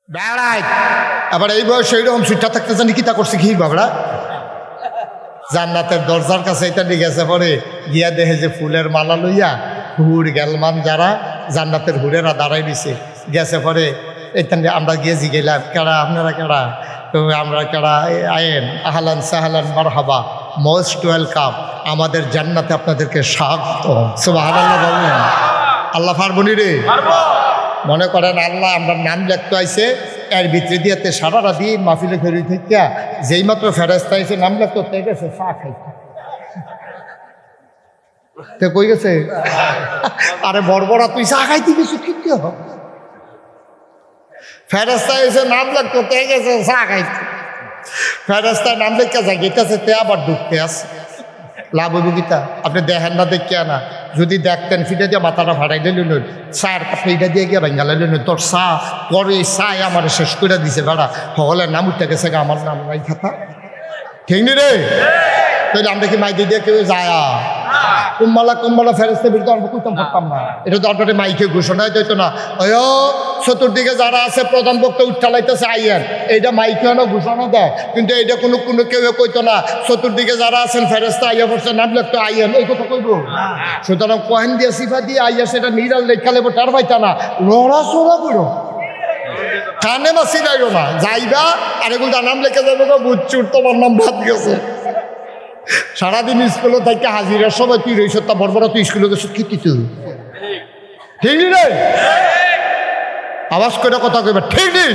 বেড়াই আবার এই বয়স এইরকম সুইটা থাকতে জানি কি তা করছে কি বাবরা জান্নাতের দরজার কাছে এটা নিয়ে গেছে পরে গিয়া দেখে যে ফুলের মালা লইয়া হুর গেলমান যারা জান্নাতের হুরেরা দাঁড়াই দিছে গেছে পরে এইখান আমরা গিয়ে গেলাম কেডা আপনারা কেডা তো আমরা কেডা আয়েন আহলান সাহলান মারহাবা মোস্ট ওয়েলকাম আমাদের জান্নাতে আপনাদেরকে স্বাগত সুবহানাল্লাহ বলেন। আল্লাহ পারবনি রে মনে করেন আল্লাহ আমরা নাম লিখতে আইছে এর ভিতরে দিয়েতে সারা রাতি মাহফিলে ফেরি থেকে যেই মাত্র ফেরেস্তা এসে নাম লিখতে তে গেছে চা খাইতে তে কই গেছে আরে বড়বড়া তুই চা খাইতে গেছিস কি ফেরেস্তা এসে নাম লিখতে তে গেছে চা খাইতে ফেরেস্তায় নাম লিখতে যায় গেতেছে তে আবার ঢুকতে আসে লাভ হইব গীতা আপনি দেখেন না দেখিয়া না যদি দেখতেন ফিটে দিয়ে মাথাটা ফাটাই দিলেন চায়ের কাপড় এইটা দিয়ে গিয়ে ভেঙ্গা লাইলেন তোর চা তোর এই চাই আমার শেষ করে দিছে বেড়া সকলের নাম উঠতে গেছে আমার নাম নাই খাতা ঠিক নি রে তাহলে আমরা কি মাইকে দিয়ে কেউ যায় কুম্বালা ফেরেস্তে বিরুদ্ধে অল্প কইতাম পারতাম না এটা তো অল্পটি মাইকে ঘোষণায় দিত না ওই চতুর্দিকে যারা আছে প্রধান বক্তা উঠালাইতেছে আইয়েন এইটা মাইকে হলো ঘোষণা দেয় কিন্তু এইটা কোনো কেউ কইতো না চতুর্দিকে যারা আছেন ফেরেস্তা আইয়া পড়ছে নাম লিখতো আইয়েন এই কথা কইব সুতরাং কহেন দিয়ে সিফা দিয়ে আইয়া সেটা নিরাল লেখা লেবো টার পাইতা না লড়াচড়া করো কানে মাসি যাইও না যাইবা আর এগুলো নাম লেখা যাবে না বুঝছুর তোমার নাম বাদ গেছে সারাদিন স্কুলে থাকতে হাজিরার সময় তুই রইস তা বড় তুই স্কুলে গেছ কি তুই ঠিক রে আওয়াজ করে কথা কইবা ঠিক নেই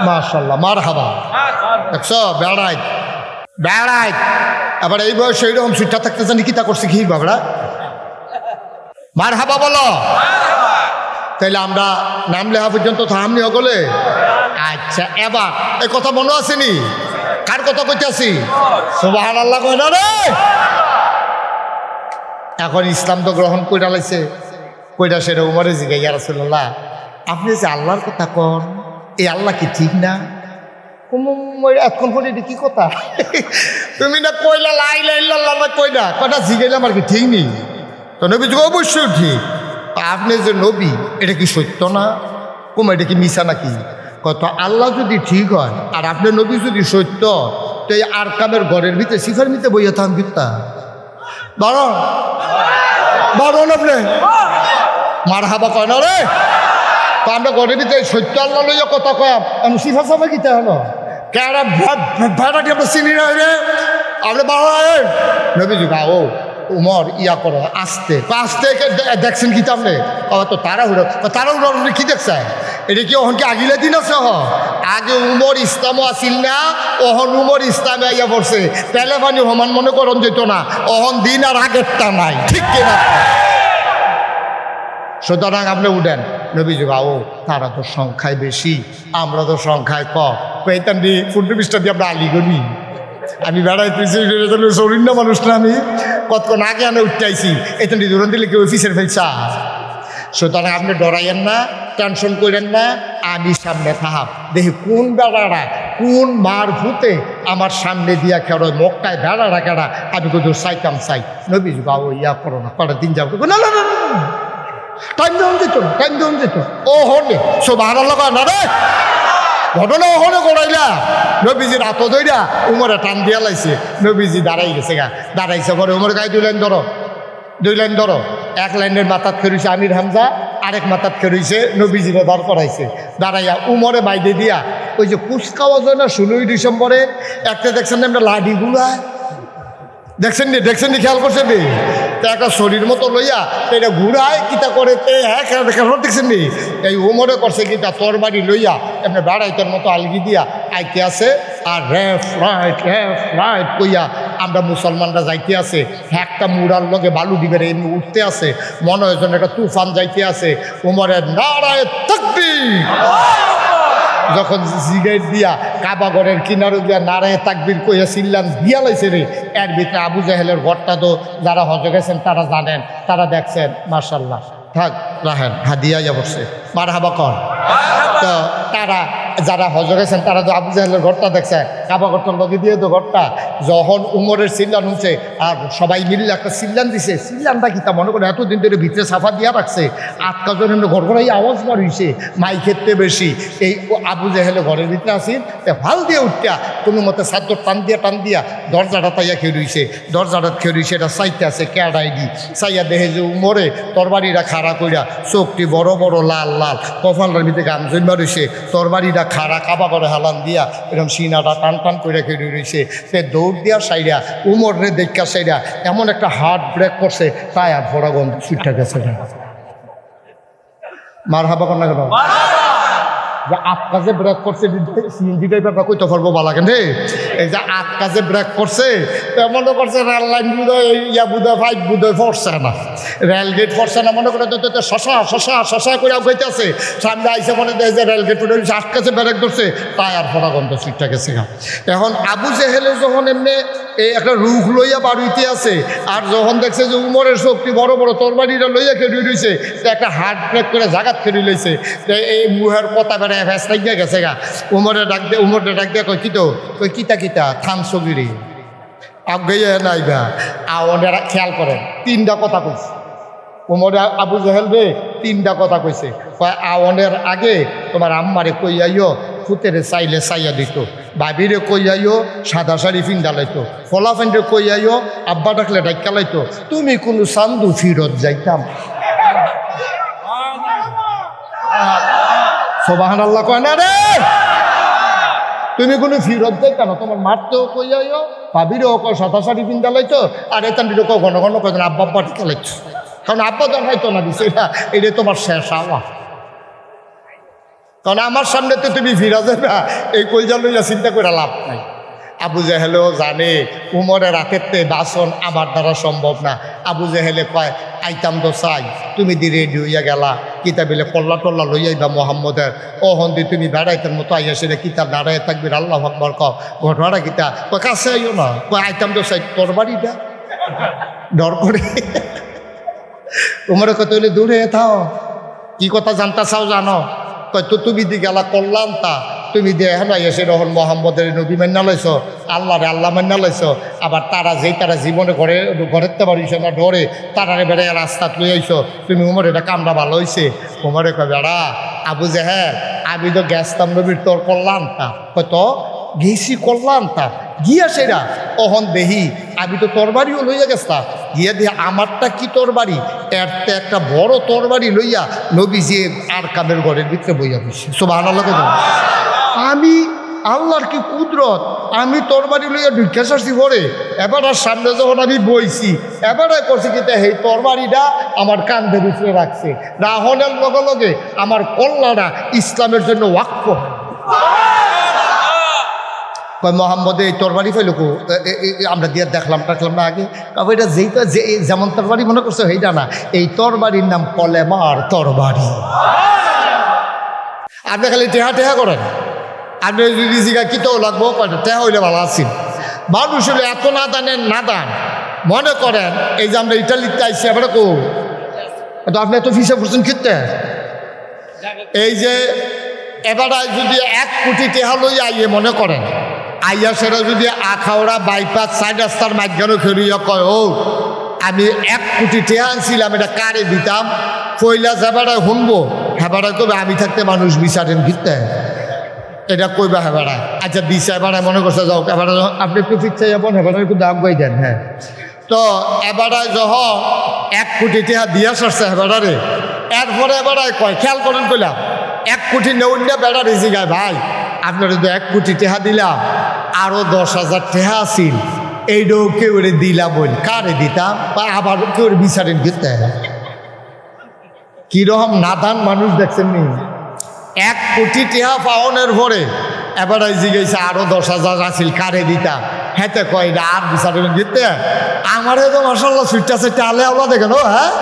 মাশাআল্লাহ মারহাবা দেখছো বেড়াই আবার এই বয়স এইরকম সুইটা থাকতে জানি কি তা করছে কি বাবরা মারহাবা বলো তাইলে আমরা নাম লেখা পর্যন্ত থামনি হগলে আচ্ছা এবার এই কথা মনে আসেনি কার কথা কইতেছি সুবহানাল্লাহ কই না রে এখন ইসলাম তো গ্রহণ কইরা লাইছে কইরা সেটা উমরে জিগাই ইয়া রাসূলুল্লাহ আপনি যে আল্লাহর কথা কন এই আল্লাহ কি ঠিক না এখন পরে এটা কি কথা তুমি না কইলা লা ইলাহা ইল্লাল্লাহ না কইনা কথা জিগাইলাম আর কি ঠিক নেই তো নবী যুগ অবশ্যই ঠিক আপনি যে নবী এটা কি সত্য না এটা কি মিশা নাকি কত আল্লাহ যদি ঠিক হয় আর আপনার নবী যদি সত্য তো এই আরকামের ঘরের ভিতরে শিখার ভিতরে বইয়া থাম কিতা বারণ আপনি মারহাবা কয় না রে তো আমরা ঘরের ভিতরে সত্য আল্লাহ লইয়া কথা কয় আমি শিফা সামা কিতা হলো কেরা ভাড়াটি আমরা চিনি না রে আপনি বাড়া নবী যুগ ও উমর ইয়া করো আস্তে দেখছেন কি তামনে তো তাড়াহুড়ো কি দেখছে এটা কি ওহন কি আগিলে দিন আছে আগে উমর ইসলামও আসিল না ওহন উমর ইসলামে আইয়া পড়ছে পেলে পানি সমান মনে করন যেত না ওহন দিন আর আগেরটা নাই ঠিক কিনা সুতরাং আপনি উঠেন নবী যুগ ও তারা তো সংখ্যায় বেশি আমরা তো সংখ্যায় কম পেতাম দি ফুটবল পিসটা দিয়ে আমরা আলিগনি আমি বেড়াইতেছি শরীর না মানুষ না আমি কতক্ষণ আগে আমি উঠতে আইছি এখান থেকে দূরন দিলে কেউ অফিসের ফেলছা সুতরাং আপনি ডরাইয়েন না টেনশন করেন না আমি সামনে থাহাব দেখি কোন বেড়ারা কোন মার ভূতে আমার সামনে দিয়া খেড়ো মক্কায় বেড়ারা কেড়া আমি কোথাও চাইতাম চাই নবী বাবু ইয়া করো না কটা দিন যাবো না না না টাইম দেওয়া যেত ও হনে সব হারার লগা না রে ঘটনা ওখানে করাইলা নবীজির হাত ধইরা উমরে টান দিয়া লাইছে নবীজি দাঁড়াই গেছে দাঁড়াইছে পরে উমর গায়ে দুই লাইন ধরো এক লাইনের মাথাত খেরুইছে আমির হামজা আরেক মাথাত খেরুইছে নবীজিরে দাঁড় করাইছে দাঁড়াইয়া উমরে বাইদে দিয়া ওই যে কুচকাওয়া যায় না 16 ডিসেম্বরে একটা দেখছেন না আমরা লাডি গুলা দেখছেন নি খেয়াল করছেন নি একটা শরীর মতো লইয়া এটা ঘুরায় কিতা করে হ্যাঁ দেখছেন নি এই উমরে করছে কিতা তোর বাড়ি লইয়া এমনি বেড়াইতের মতো আলগি দিয়া আইতে আছে আর রেফ রাইট কইয়া আমরা মুসলমানরা যাইতে আছে একটা মুড়ার লগে বালু দিবের এমনি উঠতে আছে মনে হয় যেন একটা তুফান যাইতে আছে উমরের নারায়ে তাকবীর যখন জিগাইট দিয়া কাবাগরের কিনারে দিয়া নারায়ে তাকবীর কইয়া চিল্লান দিয়া লাইছে রে এর ভিতরে আবু জাহেলের ঘরটা তো যারা হজে গেছেন তারা জানেন তারা দেখছেন মাশাআল্লাহ থাক রাহেন হাদিয়া যা বসছে মারহাবা কর তো তারা যারা হজ গেছেন তারা তো আবু জাহেলের ঘরটা দেখছে, কাবা ঘরটার লগে দিয়ে তো ঘরটা, যখন উমরের চিল্লান হচ্ছে আর সবাই মিললে একটা চিল্লান দিছে, চিল্লানটা কি তা মনে করে এতদিন ধরে ভিতরে সাফা দিয়া রাখছে, আটকা জন এমনি ঘর ঘরাই আওয়াজ বার হইছে, মাই ক্ষেত্রে বেশি। এই আবু জাহেলে ঘরের ভিতরে আসি ভাল দিয়ে উঠটা কোনো মতে চাদর টান দিয়া দরজাটা তাইয়া খেয়ে রইছে, দরজাটা খেয়ে রইছে, এটা চাইতে আছে ক্যাডাইডি চাইয়া দেখে যে উমরে তরবারিটা খাড়া কইরা, চোখটি বড় বড় লাল লাল, কপালটার ভিতরে গাম জন্মা রয়েছে, তরবারিটা খাড়া কাবা করে হালান দিয়া এরকম সিনাটা টান করে খেয়ে রয়েছে। সে দৌড় দিয়া সাইডা উমরে দেখা সাইডা এমন একটা হার্ট ব্রেক করছে, তাই আর ভরা গন্ধ সুইটটা গেছে। মার হাবা কন্যা কেন যে আট কাজে ব্রেক করছে, সিএনজি টাইপের কইতে পারবো বালা কেন এই যে আট কাজে ব্রেক করছে, মনে করছে রেল লাইন বুধয় ইয়া বুধয় ফাইভ বুধয় পড়ছে না, রেলগেট পড়ছে না, মনে করে তো শশা শশা শশা করে গইতেছে, সামনে আইসে মনে দেয় যে রেলগেট উঠে আট কাজে ব্রেক করছে, তাই আর ফোনা গন্ধ সিটটা গেছে। এখন আবু জেহেলে যখন এমনি এই একটা রুখ লইয়া বাড়িতে আছে, আর যখন দেখছে যে উমরের শক্তি বড় বড় তরবারিটা লইয়া খেয়ে রয়েছে, একটা হার্ট ব্রেক করে জাগাত খেয়ে লইছে, এই মুহের কথা বেড়ে ভ্যাস লাগিয়ে গেছে গা। উমরে ডাক দিয়ে কই কিতো, কই কিতা থাম সগিরি আগে নাইবা আওয়ানেরা খেয়াল করেন, তিনটা কথা কইছে উমরে আবু জাহেল রে, তিনটা কথা কইছে। কয় আওয়ানের আগে তোমার আম্মারে কই আইও ফুতেরে চাইলে চাইয়া দিত, ভাবিরে কই আইও সাদা শাড়ি ফিন্দা লাইতো, ফলা ফেন্ডে কই আইও আব্বা ডাকলে ডাক্কা লাইতো, তুমি কোনো চান্দু ফিরত যাইতাম। সুবহানাল্লাহ কয় না রে, তুমি কোনো ফিরত যাইতা না, তোমার মারতেও কই আইও, ভাবিরেও কয় সাদা শাড়ি ফিন্দা লাইতো, আর এতান্ডিরও কয় ঘন ঘন কয় আব্বা আব্বা ডাক্কা লাইতো, কারণ আব্বা তো হয়তো না দিছে, এটা তোমার শেষ আওয়া, কারণ আমার সামনে তো তুমি ফিরা যাবে, এই কইজা লইয়া চিন্তা করে লাভ নাই। আবু জাহেলেও জানে উমরের রাতের বাসন আমার দ্বারা সম্ভব না। আবু জাহেলে কয় আইতাম তো চাই, তুমি দি রেডি হইয়া গেলা, কিতাবিলে কল্লা টল্লা লইয়াইবা মোহাম্মদের, ও হন্দি তুমি বেড়াইতের মতো আইয়া সেটা কিতাব দাঁড়ায় থাকবি, আল্লাহ আকবার কও, ঘটনাটা কিতা কয় কাছে আইও না, কয় আইতাম তো চাই, তোর বাড়িটা ডর করে উমরে কত হইলে দূরে থাও, কি কথা জানতা চাও জানো, কয় তো তুমি দি গেলা করলাম তা তুমি দিয়ে এখন এসে রহন মোহাম্মদের নবী মান্না লাইছ, আল্লাহরে আল্লাহ মান্না লাইছ, আবার তারা যেই তারা জীবনে ঘরেতে পারিস না ডরে তারারে বেড়ে রাস্তাত লই আইছ, তুমি উমর এটা কামটা ভালো হয়েছে। উমরে কয় বেড়া আবু জাহেল আমি তো গেছতাম নবীর তোর করলাম তা, হয়তো গেছি করলাম তা গিয়া সেরা অহন দেহি আমি তো তরবারিও লইয়া গেছতাম, গিয়া দিয়ে আমারটা কি তরবারি, এরতে একটা বড় তরবারি লইয়া নবী যে আর কামের ঘরের ভিতরে বইয়া দিছে। সুবহানাল্লাহ। আমি আল্লাহর কি কুদরত, আমি তরবারি লইয়া ঢুকে আসছি পরে, এবার আর সামনে যখন আমি বইছি এবারে করছি কিন্তু এই তরবারিটা আমার কান্ধের উপরে রাখছে, রাহনের লগে লগে আমার কল্যাণা ইসলামের জন্য ওয়াকফ। কয় মোহাম্মদে এই তরবারি পাইল কো, আমরা দিয়ে দেখলাম না আগে, তবে এটা যেইটা যে যেমন তরবারি মনে করছে সেইটা না, এই তরবারির নাম কলেমার তরবারি। আপনি খালি টেহা করেন, আপনি যদি জিগা কিতেও লাগবো টেহা হইলে ভালো আছেন। মানুষ হলে এত নাদান মনে করেন এই যে আমরা ইটালিতে আইসি এবারে কো, তো আপনি এত ফিসে পড়ছেন খেতে, এই যে এবারে যদি 1 কোটি টেহা লইয়া আইয়ে মনে করেন, আইয়া সেটা যদি আখাউড়া বাইপাস 4 রাস্তার মাঝখানে খেলিয়া কয় ও আমি 1 কোটি টেহা আনছিলাম, এটা কারে দিতাম, কইলা যাবারে শুনবো, হেবারে কবে আমি থাকতে মানুষ বিচারেন ফিরতে, এটা কইবা হেবারা আচ্ছা দিছে, এবারে মনে করছে যাও এবারে আপনি একটু ফিরতে যাবেন, হেবারে একটু দাম গাই দেন। হ্যাঁ, তো এবারে যখন 1 কোটি টেহা দিয়া সারছে হেবারে, এরপরে এবারে কয় খেয়াল করেন, কইলাম 1 কোটি নেউন্যা বেড়া রেজি গায় ভাই আপনার যদি 1 কোটি টেহা দিলাম, আরো 10,000 টেহা আসিল, এইটাও কেউ দিলাম বল, কারে দিতাম বা আবার কেউ বিচারেন দিতে। কিরকম নাদান মানুষ দেখছেন নি, 1 কোটি টেহা পাওনের পরে এবার জিজ্ঞাসা আরো 10,000 আসিল কারে দিতাম, হেতে কয় এটা আর বিচারেন দিতে, আমারে তো মাশাআল্লাহ সুইটটা সেটা আলে আল্লাহ দেখেন। হ্যাঁ,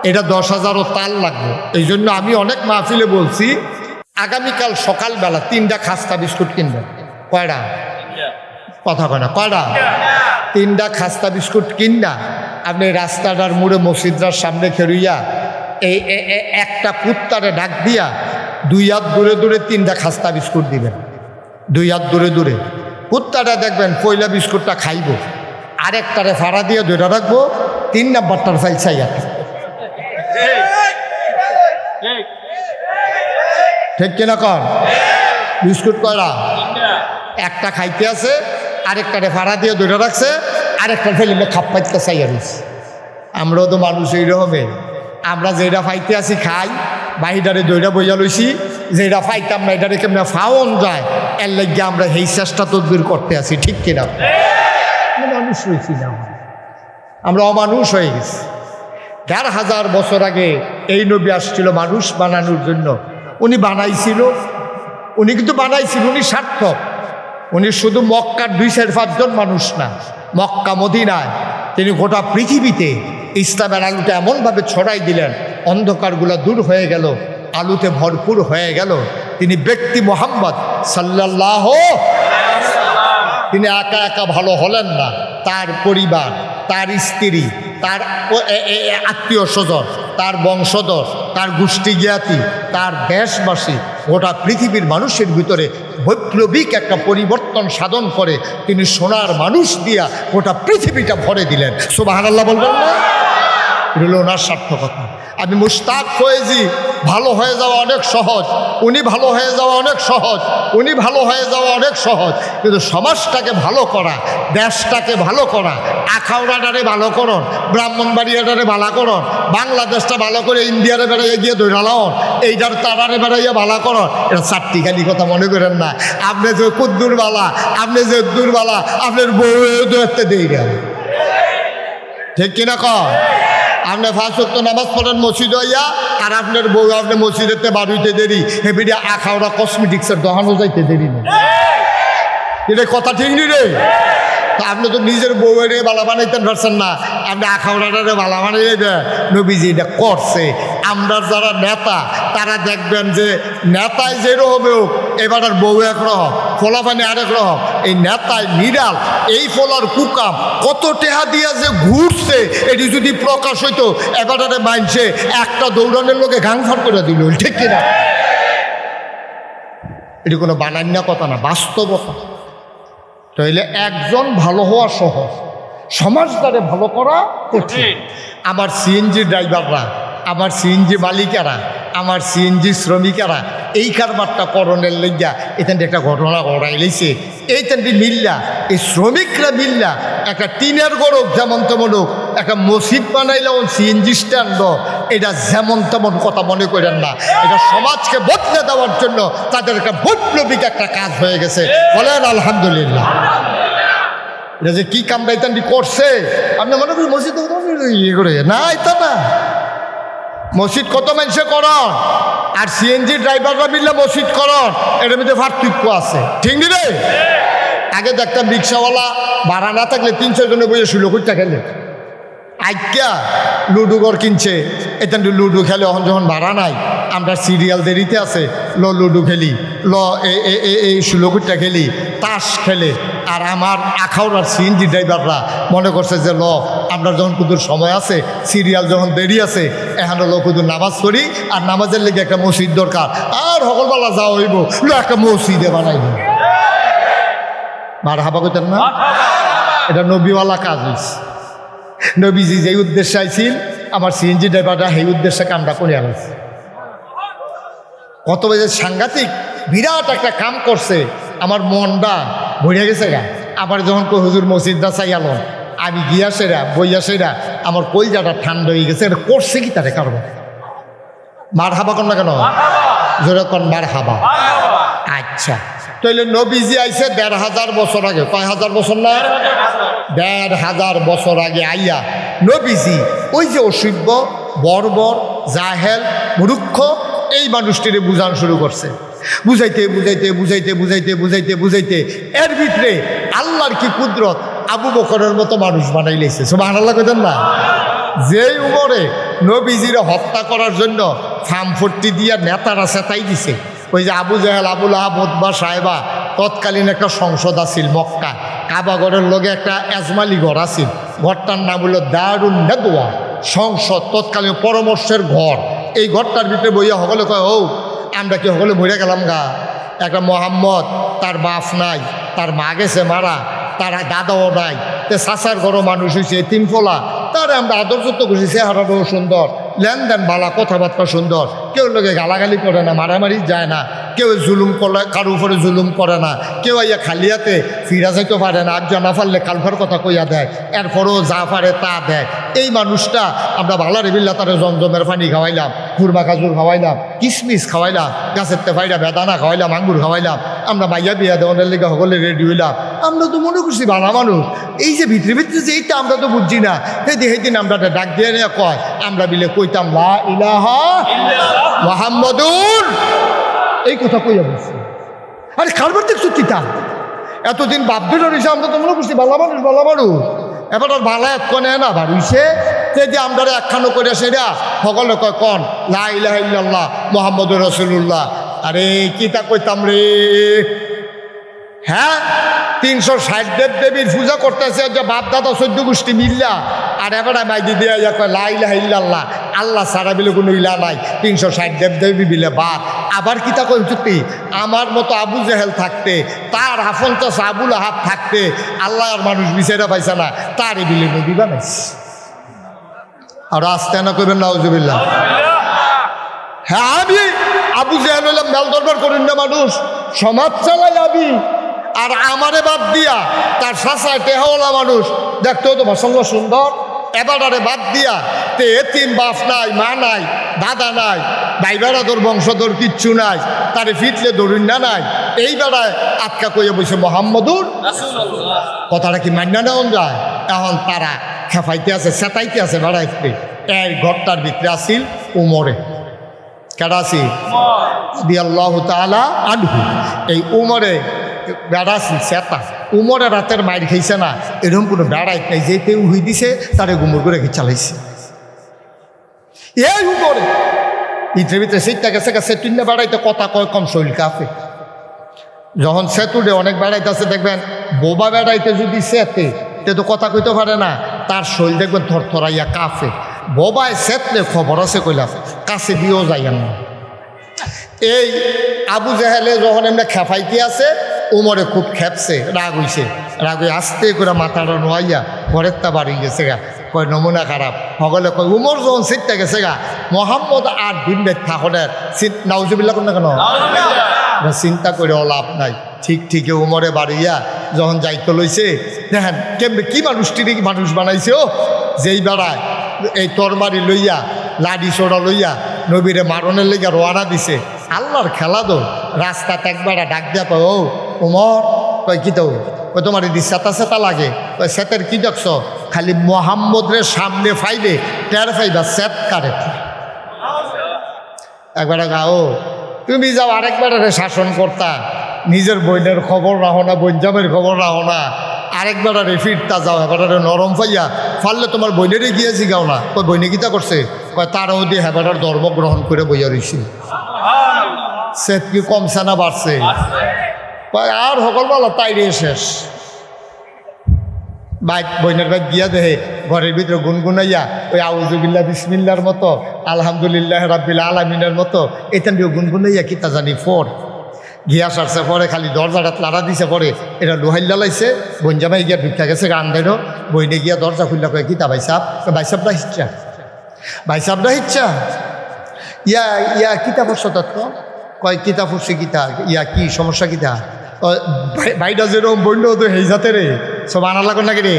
এটা 10,000ও তাল লাগবে। এই জন্য আমি অনেক মাহফিলে বলছি আগামীকাল সকালবেলা 3টা খাস্তা বিস্কুট কিনবেন। কয়টা কথা কয় না, কয়টা 3টা খাস্তা বিস্কুট কিননা আপনি রাস্তাটার মোড়ে মসজিদটার সামনে খেরুইয়া এই একটা কুত্তারে ডাক দিয়া 2 হাত দূরে দূরে 3টা খাস্তা বিস্কুট দিবেন, 2 হাত দূরে দূরে। কুত্তাটা দেখবেন পয়লা বিস্কুটটা খাইব, আরেকটারে ফাড়া দিয়ে 2টা রাখবো, 3 নাম্বারটার ফাইল চাইয়া। ঠিক কিনা কন? বিস্কুট কয়রা? একটা খাইতে আছে, আরেকটারে ফাড়া দিয়ে 2টা রাখছে, আরেকটার ফেলে খাপ্পাইতে চাইয়া রয়েছে। আমরাও তো মানুষ এইরকমের, আমরা যেটা ফাইতে আছি খাই, বাহিদারে 2টা বইয়া লইছি, যেটা ফাইতাম না এটারে কেমন ফাওন যায়, এর লাগে আমরা এই চেষ্টা তদবির করতে আছি। ঠিক কিনা? মানুষ হয়েছি না, আমরা অমানুষ হয়ে গেছি। 1500 বছর আগে এই নবী আসছিল মানুষ বানানোর জন্য। উনি বানাইছিল, উনি কিন্তু বানাইছিল, উনি সার্থক। উনি শুধু মক্কার 2-5 জন মানুষ না, মক্কা মদিনায় তিনি গোটা পৃথিবীতে ইসলামের আলোটা এমনভাবে ছড়াই দিলেন, অন্ধকারগুলো দূর হয়ে গেল, আলোতে ভরপুর হয়ে গেল। তিনি ব্যক্তি মুহাম্মদ সাল্লাল্লাহু, তিনি একা একা ভালো হলেন না, তার পরিবার, তার স্ত্রী, তার আত্মীয় স্বজন, তার বংশধর, তার গোষ্ঠী জ্ঞাতি, তার দেশবাসী, গোটা পৃথিবীর মানুষের ভিতরে বৈপ্লবিক একটা পরিবর্তন সাধন করে তিনি সোনার মানুষ দিয়া গোটা পৃথিবীটা ভরে দিলেন। সুবহানাল্লাহ বলবেন না? এটা হলো ওনার সার্থকতা। আমি মুশতাক ফয়েজি, ভালো হয়ে যাওয়া অনেক সহজ, উনি ভালো হয়ে যাওয়া অনেক সহজ, উনি ভালো হয়ে যাওয়া অনেক সহজ, কিন্তু সমাজটাকে ভালো করা, দেশটাকে ভালো করা, আখাউড়াটারে ভালো করুন, ব্রাহ্মণবাড়িয়াটারে ভালো করুন, বাংলাদেশটা ভালো করে ইন্ডিয়ারে বেড়াইয়া গিয়ে দৈরালাম, এইটার তারারে বেড়াইয়া ভালো করুন, এটা চারটিখালি কথা মনে করেন না। আপনি যে কুদ্দুর বালা, আপনি যে দুর্বালা, আপনার বউ দেখতে দেই না। ঠিক কিনা কর? আপনি 5 ওয়াক্ত নামাজ পড়েন মসজিদ হইয়া, আর আপনার বউ আপনি মসজিদেতে বাড়িতে দেরি, হেবিডিয়া আখাওড়া কসমেটিক্সের দোকানও যাইতে দেরি না। এটা কথা ঠিক নি রে? তা আপনি তো নিজের বউয়ের বালা বানাইতে পারছেন না, আপনি আখাওড়াটারে বালা বানাই দেবেন। নবীজি এটা করছে। আমরা যারা নেতা তারা দেখবেন যে নেতায় যেরকম হোক, এবার আর বউ একরকম, ফলাফানি আরেক রকম। এই নেতায় নিরাল, এই ফলার কুকাম কত টেহা দিয়া যে ঘুরছে, এটি যদি প্রকাশ হইতো এবারে মানছে একটা দৌড়ানোর লোকে গাংফার করে দিল। ঠিক কিনা? এটি কোনো বানান্য কথা না, বাস্তবতা। তাইলে একজন ভালো হওয়া সহজ, সমাজটারে ভালো করা কঠিন। আমার সিএনজি ড্রাইভাররা, আমার সিএনজি মালিকেরা, আমার সিএনজি শ্রমিকেরা এই কারবারটা করণের লইয়া এখান একটা ঘটনা ঘটাই লইছে। এইখানটি মিল্লা, এই শ্রমিকরা মিল্লা একটা টিনের গরব যেমন তেমন হোক একটা মসজিদ বানাইলেও সিএনজি স্ট্যান্ড, এটা যেমন তেমন কথা মনে করেন না। এটা সমাজকে বদলে দেওয়ার জন্য তাদের একটা বৈপ্লবিক একটা কাজ হয়ে গেছে। বলেন আলহামদুলিল্লাহ। এটা যে কি কামটা ইতান্ডি করছে, আপনি মনে করেন মসজিদ ইয়ে করে না, এটা না। মসজিদ কত মানুষে করন, আর সিএনজি ড্রাইভাররা মিললে মসজিদ করন, এটার মধ্যে পার্থক্য আছে। ঠিক নি রে? আগে দেখতাম রিক্সাওয়ালা ভাড়া না থাকলে 300 জনে বইয়ে 16 কোটি টাকা খেলে। আজ্ঞা লুডু ঘর কিনছে, এটা লুডু খেলে। এখন যখন ভাড়া নাই, আমরা সিরিয়াল দেরিতে আছে, ল লুডু খেলি, ল এই 16 কোটি টাকা খেলি, তাস খেলে। আর আমার আখাউড়ার সিএনজি ড্রাইভাররা মনে করছে যে ল আমরা যখন কুদুর সময় আছে, সিরিয়াল যখন দেরি আছে, এখন ল কুদুর নামাজ পড়ি, আর নামাজের লেগে একটা মসজিদ দরকার, আর সকলবেলা যাওয়া হইব, একটা মসজিদে বানাইব। মার হাবা কইতেন না? এটা নবীওয়ালা কাজ হয়েছে। নবীজি যে উদ্দেশ্যে আইছিল, আমার সিএনজি ড্রাইভাররা সেই উদ্দেশ্যে কামটা করে আনছে। কত বাজে সাংঘাতিক বিরাট একটা কাম করছে, আমার মনটা ভরে গেছে গা। আবার যখন কই হুজুর মসজিদটা চাইয়াল, আমি গিয়া সেরা বইয়া সেরা আমার কলজাটা ঠান্ডা হয়ে গেছে। এটা করছে কি তারে কারণ? মার হাবা কন না কেন? জোরে কন মার হাবা। আচ্ছা, তাইলে নবীজি আইছে 1500 বছর আগে। কয় হাজার বছর না? 1500 বছর আগে আইয়া নবীজি ওই যে অসভ্য, বর্বর, জাহেল, মূর্খ এই মানুষটিরে বুঝানো শুরু করছে। বুঝাইতে বুঝাইতে বুঝাইতে বুঝাইতে বুঝাইতে বুঝাইতে এর ভিতরে আল্লাহর কি কুদরত, আবু বকরের মতো মানুষ বানাই লেছে। সুবহানাল্লাহ কইতেন না? যেই উমরে নবীজিরে হত্যা করার জন্য ফার্মফর্তি দিয়া নেতারা চেতাই দিছে। ওই যে আবু জাহেল, আবুল আহাব, উতবা, সাহেবা, তৎকালীন একটা সংসদ আছিল মক্কা, কাবাগরের লগে একটা এজমালি ঘর আছিল। ঘরটার নাম হলো দারুন নেদওয়া, সংসদ, তৎকালীন পরামর্শের ঘর। এই ঘরটার ভিতরে বইয়া সকলে কয়, ও আমরা কি সকলে মরে গেলাম গা? একটা মোহাম্মদ, তার বাপ নাই, তার মা গেছে মারা, তার দাদাও নাই, তে চাচার ঘরও মানুষ হয়েছে তিন ফোলা, তারে আমরা আদর যত্ন করছি, চেহারাটাও সুন্দর, লেনদেন বালা, কথাবার্তা সুন্দর, কেউ লোকে গালাগালি করে না, মারামারি যায় না, কেউ জুলুম করে, কারো উপরে জুলুম করে না, কেউ আইয়া খালিয়াতে ফিরা যাইতে পারে না, আর জানা পারলে কালফার কথা কইয়া দেয়, এরপরও যা পারে তা দেয়। এই মানুষটা আমরা ভালারে বিল্লা তারে জমজমের পানি খাওয়াইলাম, খুরমা খাজুর খাওয়াইলাম, কিশমিশ খাওয়াইলাম, গাছের তেফাইরা বেদানা খাওয়াইলাম, আঙ্গুর খাওয়াইলাম, আমরা মাইয়া বিয়া দেওয়ানের লেগে সকলে রেডি হইলাম। আমরা তো মনে করছি ভালো মানুষ, এই যে ভিতরে ভিতরে যে এইটা আমরা তো বুঝছি না, সেদিন আমরা ডাক দিয়ে নিয়ে কয়, আমরা বিলে কইতাম লা ইলাহা মুহাম্মাদুর, এই কথা কইয়া বলছি। আরে খারবার দেখছো কিতা এতদিন বাপ ধরে রয়েছে, আমরা তো মনে করছি ভালো মানুষ ভালো মানুষ, এবার আর ভালো এক কনে না বাড়িছে, যে আমরা একখানো করে সেটা সকলে কয় কন লা ইলাহা ইল্লাল্লাহ মুহাম্মাদুর রাসূলুল্লাহ। আরে কিতা কইতাম রে, হ্যাঁ 360 দেব দেবীর পূজা করতেছে যে বাপ দাদা 14 গোষ্ঠী মিল্লা, আর এবার মাইদি দিয়ে কয় লা ইলাহা ইল্লাল্লাহ, আল্লাহ সারা বিলে কোনো ইলা নাই, 360 দেব দেবী বিলে বাদ। আবার কিতা কই সত্যি, আমার মতো আবু জেহেল থাকতে, তার হাফন চাচা আবুল আহাব থাকতে, আল্লাহ আর মানুষ বিচারা পাইছে না, তার এই বিলে নবী বানাইছে। আর আসতে না করবেন নাউজুবিল্লাহ। হ্যাঁ আমি আবু জেহেল হইলাম, মেল দরবার করেন না মানুষ, সমাজ চালাই আমি, আর আমারে বাদ দিয়া তার শাসায় টেহাওয়ালা মানুষ দেখতেও তো ভাষণ সুন্দর, এবারে বাদ দিয়া তে এতিম বাপ নাই, মা নাই, দাদা নাই, ভাই বেড়াদর বংশধর কিচ্ছু নাই, তারে ফিটলে দরুন না নাই, এই বেড়ায় আটকা কইয়া বসে মোহাম্মদুর রাসূলুল্লাহ। কথাটা কি মান্য নেওয়া যায়? এখন তারা খেফাইতে আছে, চেতাইতে আছে বেড়াইতে। এই ঘরটার ভিতরে আসিল উমরে, কেডা আসিল রাদিয়াল্লাহু তাআলা আনহু। এই উমরে বেড়াছিল চেতা, উমরে রাতের মাইর খাইছে না, এরকম কোনো বেড়াইত নাই, যেতে উহি দিছে তারে গুমর করে চালাইছে। এই উমরে ভিতরে ভিতরে সেইটা গেছে সেতুন না বেড়াইতে, কথা কয় কম শৈল কাফে। যখন সেতুরে অনেক বেড়াইতেছে দেখবেন, বোবা বেড়াইতে যদি সেতে তে তো কথা কইতে পারে না, তার শৈল দেখবেন থরথরাইয়া কাফে। বোবায় সেতলে খবর আছে কইলাম, কাছে দিয়েও যাইয়েন না। এই আবু জেহেলে যখন এমনি খেফাইতে আছে, উমরে খুব খেপছে, রাগ হইছে, রাগ হয়ে আস্তে করে মাথাটা নোয়াইয়া ঘরের তা বাড়ি গেছে গা, কয় নমুনা খারাপ। সকলে কয় উমর যখন সিটটা গেছে গা, মোহাম্মদ আর দিন বেথা হলের নাউজুবিল্লাহ কোন না কেন, চিন্তা করে লাভ নাই। ঠিক ঠিকই উমরে বাড়িয়া যখন যাইতে লইছে, দেখেন কেমনি কি মানুষটির মানুষ বানাইছে। ও যেই বেড়ায় এই তরবারি লইয়া লাডি সোড়া লইয়া নবীরে মারণের লেগে রোয়ানা দিছে, আল্লাহর খেলা দো। রাস্তাতে একবার ডাক দিয়া কয়, ও উমর, কয় কি তো, ওই তোমার এদি সেতা সেতা লাগে, ওই সেতের কি দেখছ, খালি মোহাম্মদের সামনে ফাইলে টের ফাইবা সেত কারে। একবারে গাও তুমি যাও, আরেকবারে শাসন করতা, নিজের বইনের খবর রাখো না, বৈঞ্জামের খবর রাখো না, আরেকবার ফিরতা যাও, এবারে নরম পাইয়া ফাললে তোমার বইনেরই গিয়েছি গাও না। ওই বইনে গীতা করছে, কয় তারাও দিয়ে হেবাটার ধর্ম গ্রহণ করে বইয়া রয়েছে। সেত কি কমছে না বাড়ছে? আর সকলবেলা তাই রে শেষ। বাইক বইনের বাইক গিয়া দেহে ঘরের ভিতরে গুনগুনাইয়া ওই আউযুবিল্লাহ বিসমিল্লার মতো, আলহামদুলিল্লাহ রাব্বিল আলামিনের মতো এটা নিয়ে গুনগুনাইয়া কিতা জানি ফোর গিয়া সারছে, পরে খালি দরজাটা লাড়া দিছে, পরে এটা লোহাইল্লা লাইছে, বঞ্জামাই গিয়া ঢুকা গেছে গান দেন, বইনে গিয়া দরজা খুললা কয়ে কিতা ভাইসাব, ভাইসাবটা হিচ্ছা, ভাইসাবটা হিচ্ছা, ইয়া ইয়া কিতা পড়ছ তত্ত্ব, কয় কিতা পড়ছে কিতা, ইয়া কি সমস্যা কিতা, ভাইটা যেরকম বন্য তো সেই যাতে রে সব আনা লাগো নাকি রে,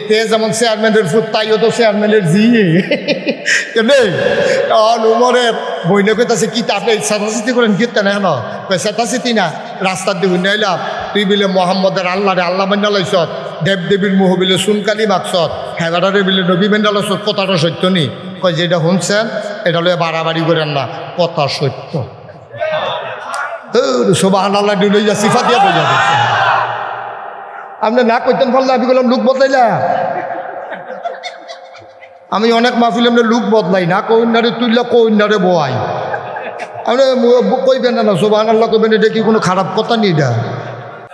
তে যেমন চেয়ারম্যানের ফুট তাইও তো চেয়ারম্যানের জি উমরের বইনে কইতাছে কি আপনি চেতাচিতি করেন কীর্তেন হেন, চেতাচিতি না, রাস্তার দিকে নাইলাম, তুই বিলে মোহাম্মদের আল্লাহরে আল্লাহ মান্না লাইছত, দেব দেবীর মুহ বিলে সুনকালি মাকসত, হেবারে বিলে নবী মান্না লাইছত, কথাটা সত্য নি, কয় যেটা শুনছেন এটা লয়ে বাড়াবাড়ি করেন না, কথা সত্য। সুবহানাল্লাহ লইয়া সিফা দিয়া বইয়া দিচ্ছে। আপনি না কইতেন পারলে আমি বললাম লুক বদলাইলা, আমি অনেক মাহফিল এমনি লুক বদলাই না, কইনারে তুইলা কইনারে বোয়াই, আপনি কইবেন না সুবহানাল্লাহ কইবেন, এটা কি কোনো খারাপ কথা নেই, এটা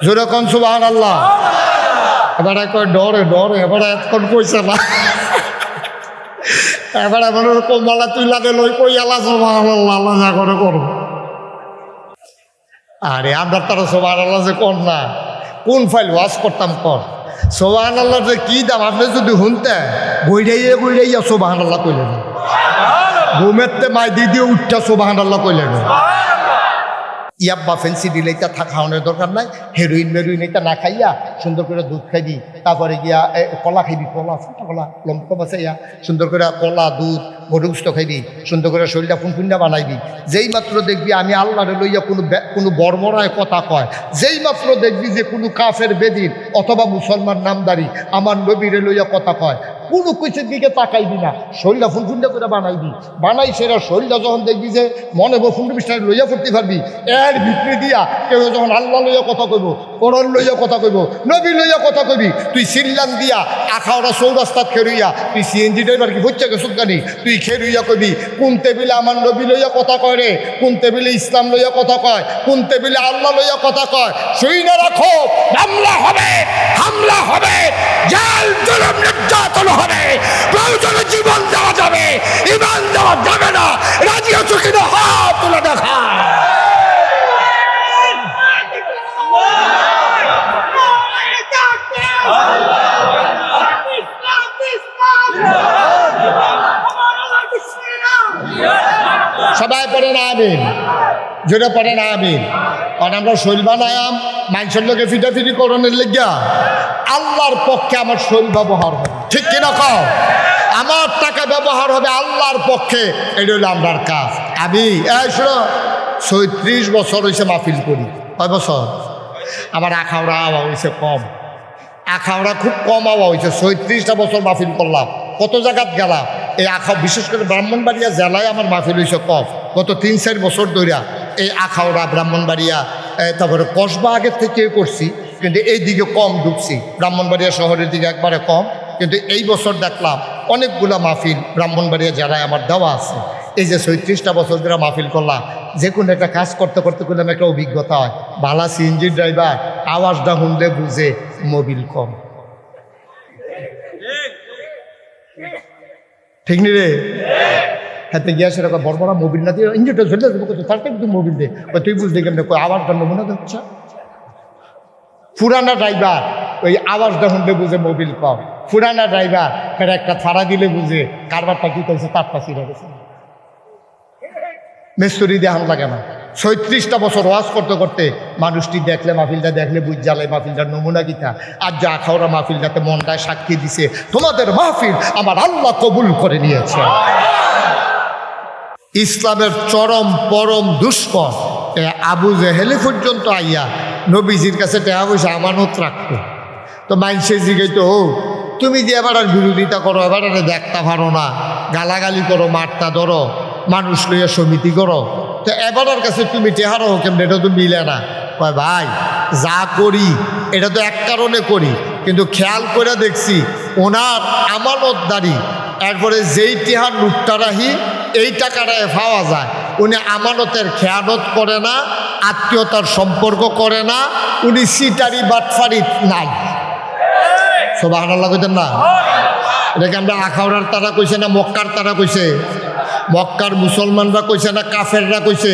জোরে কন সুবহানাল্লাহ। এবারে কয় ডরে ডরে, এবারে এতক্ষণ কইছে না, এবারে মনে কোমলা তুইলা দিল কই আল্লাহ সুবহানাল্লাহ আল্লাহ যা করে করো। আরে আমরা তারা সুবহানাল্লাহ যে কর না, কোন ফাইল ওয়াজ করতাম কর। সুবহানাল্লাহ যে কি দাম আপনি যদি শুনতে বইরাইয়া সুবহানাল্লাহ কইলেন, ঘুমেরতে মাই দিদিও উঠটা সুবহানাল্লাহ কইলেন। ইয়াব্বা ফেন্সি দিলেইটা খাওয়ানোর দরকার নাই, হেরোইন মেরোইন এটা না খাইয়া সুন্দর করে দুধ খাইবি, তারপরে গিয়া কলা খাইবি, কলা ফুটা কলা লম্প বাঁচাইয়া সুন্দর করে কলা দুধ গরুগুস্ত খাইবি, সুন্দর করে শরীরটা ফুনফুন্ডা বানাইবি। যেই মাত্র দেখবি আমি আল্লাহরে লইয়া কোনো বর্মরায় কথা কয়, যেই মাত্র দেখবি যে কোনো কাফের বেদিন অথবা মুসলমান নামদারি আমার নবীরে লইয়া কথা কয়, কোনো কিছুর দিকে তাকাইবি না, শরীরটা ফুনফুন্ডা করে বানাইবি। বানাই সেরা শরীরটা যখন দেখবি যে মনে বফুন্ড বিষ্ণায় লইয়া ফুটতে পারবি, এর ভিতরে দিয়া কেউ যখন আল্লাহ লইয়া কথা কইব, কোরআন লইয়া কথা কইব, নবী লইয়া কথা কইবি, তুই সিল্লান দিয়া আখাওড়া চৌরাস্তাত খেরুইয়া তুই সিএনজি ড্রাইভার কি হচ্ছে গেছুক জানি, তুই খেরুইয়া কইবি কোন টেবিলে আমার নবী লইয়া কথা কয় রে, কোন টেবিলে ইসলাম লইয়া কথা কয়, কোন টেবিলে আল্লাহ লইয়া কথা কয়। শুই না রাখো, মামলা হবে, হামলা হবে, জাল জুলুম নির্যাতন হবে, প্রয়োজনে জীবন দেওয়া যাবে, ইমান দেওয়া যাবে না। রাজি আছো কিনা হাত তুলে দেখা। সবাই পড়ে না আমিন, জোরে পড়ে না আমিন। কারণ আমরা শৈল বানায়াম মানুষের লোকে ফিটাফিটি করণের লেগিয়া, আল্লাহর পক্ষে আমার শৈল ব্যবহার হবে, ঠিক কিনা কও? আমার টাকা ব্যবহার হবে আল্লাহর পক্ষে, এটা হলো আমরার কাজ। আমি 36 বছর হয়েছে মাহফিল করি। কয় বছর? আমার আখাউড়া আওয়া হয়েছে কম, আখাউড়া খুব কম আওয়া হয়েছে। 36টা বছর মাহফিল করলাম, কত জায়গাত গেলাম। এই বিশেষ করে ব্রাহ্মণবাড়িয়া জেলায় আমার মাহফিল হয়েছে কম। গত 3-4 বছর ধরিয়া এই আখাউড়া ব্রাহ্মণবাড়িয়া, তারপরে কসবা আগের থেকে করছি, কিন্তু এই দিকে কম ঢুকছি। ব্রাহ্মণবাড়িয়া শহরের দিকে একবারে কম, কিন্তু এই বছর দেখলাম অনেকগুলা মাহফিল ব্রাহ্মণবাড়িয়া জেলায় আমার দেওয়া আছে। এই যে 36টা বছর ধরে মাহফিল করলাম, যে কোনো একটা কাজ করতে করতে করলাম একটা অভিজ্ঞতা হয়। ভালা সিএনজি ড্রাইভার আওয়াজটা শুনলে বুঝে মোবিল কম, ঠিক নি রে? হাতে গিয়া সেরকম বড় বড় মোবিল না দিয়ে ইঞ্জিনটা ঝুলে তারপরে তুই মোবিল দে, তুই বুঝলি কেমন আওয়াজটা নমুনা দিচ্ছে। পুরানা ড্রাইভার ওই আওয়াজটা শুনলে বুঝে মোবিল কম, পুরানা ড্রাইভার ফের একটা ফাড়া দিলে বুঝে কারবারটা কি করছে, তারটা ছিঁড়ে গেছে। মেস্তরি দিয়ে হাম লাগে না। 36টা বছর ওয়াজ করতে করতে মানুষটি দেখলে, মাহফিলটা দেখলে বুঝ জ্বালে মাহফিলটার নমুনা গীতা। আর যা খাওয়া মাহফিলটাতে মনটায় সাক্ষী দিছে তোমাদের মাহফিল আমার আল্লাহ কবুল করে নিয়েছে। ইসলামের চরম পরম দুশ্মন আবু জেহেলে পর্যন্ত আইয়া নবীজির কাছে টাকা পয়সা আমানত রাখতো। তো মানুষের জিগাইতো, ও তুমি যে এবার আর বিরোধিতা করো, এবার আর দেখতে পারো না, গালাগালি করো, মারতা ধরো, মানুষ লইয়া সমিতি করো, তো এবারের কাছে তুমি টেহারো কেমন, এটা তো মিলে না। কয় ভাই যা করি এটা তো এক কারণে করি, কিন্তু খেয়াল করে দেখছি ওনার আমানতদারি, এরপরে যেই টেহার লুটটা রাহি এই টাকাটায় পাওয়া যায়, উনি আমানতের খেয়ানত করে না, আত্মীয়তার সম্পর্ক করে না, উনি সিটারি বাটফারি নাই। সুবহানাল্লাহ কইতেন না? এটাকে আমরা আখাউড়ার তারা কইছে না মক্কার তারা কইছে? মক্কার মুসলমানরা কইছে না কাফেররা কইছে?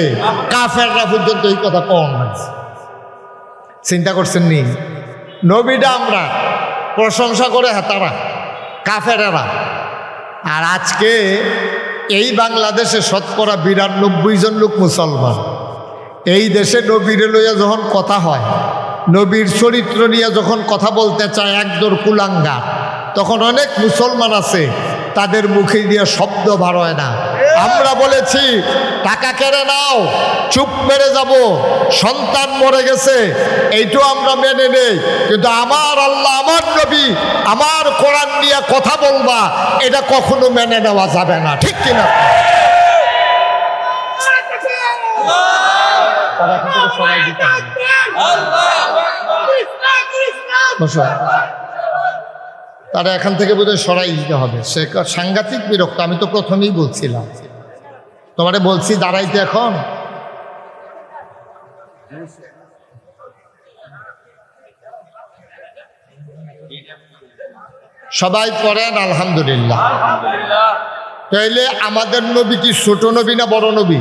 কাফেররা পর্যন্ত এই কথা কম। চিন্তা করছেন নি? নবীটা আমরা প্রশংসা করে হ্যাঁ তারা কাফেরেরা। আর আজকে এই বাংলাদেশে 92% জন লোক মুসলমান। এই দেশে নবীরে লইয়া যখন কথা হয়, নবীর চরিত্র নিয়ে যখন কথা বলতে চায় একদর কুলাঙ্গা, তখন অনেক মুসলমান আছে তাদের মুখে দিয়ে শব্দ বার হয় না। আমরা বলেছি টাকা কেড়ে নাও, চুপ মেরে যাব, সন্তান মরে গেছে, এইটাও আমরা মেনে নেই, কিন্তু আমার আল্লাহ, আমার নবী, আমার কোরআন নিয়ে কথা বলবা, এটা কখনো মেনে নেওয়া যাবে না, ঠিক কিনা? তারা এখান থেকে বোধহয় সরাই দিতে হবে। সে সাংঘাতিক বিরক্ত। আমি তো প্রথমেই বলছিলাম, তোমারে বলছি দাঁড়াইতে। এখন সবাই পড়েন আলহামদুলিল্লাহ। তাইলে আমাদের নবী কি ছোট নবী না বড় নবী?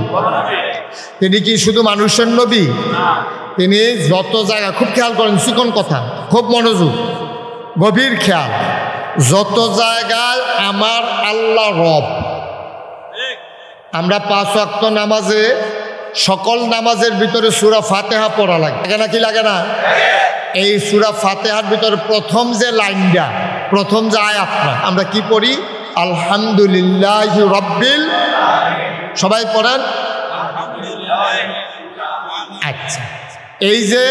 তিনি কি শুধু মানুষের নবী? তিনি যত জায়গা, খুব খেয়াল করেন, চিকন কথা, খুব মনোযোগ, গভীর খেয়াল, যত জায়গায় আমার আল্লাহ রব। আমরা 5 ওয়াক্ত নামাজে সকল নামাজের ভিতরে সূরা ফাতিহা পড়া লাগে নাকি লাগে না? এই সূরা ফাতিহার ভিতরে প্রথম যে লাইনটা, প্রথম যে আয়াতটা আমরা কি পড়ি? আলহামদুলিল্লাহি রাব্বিল। সবাই পড়েন। আচ্ছা, এই যে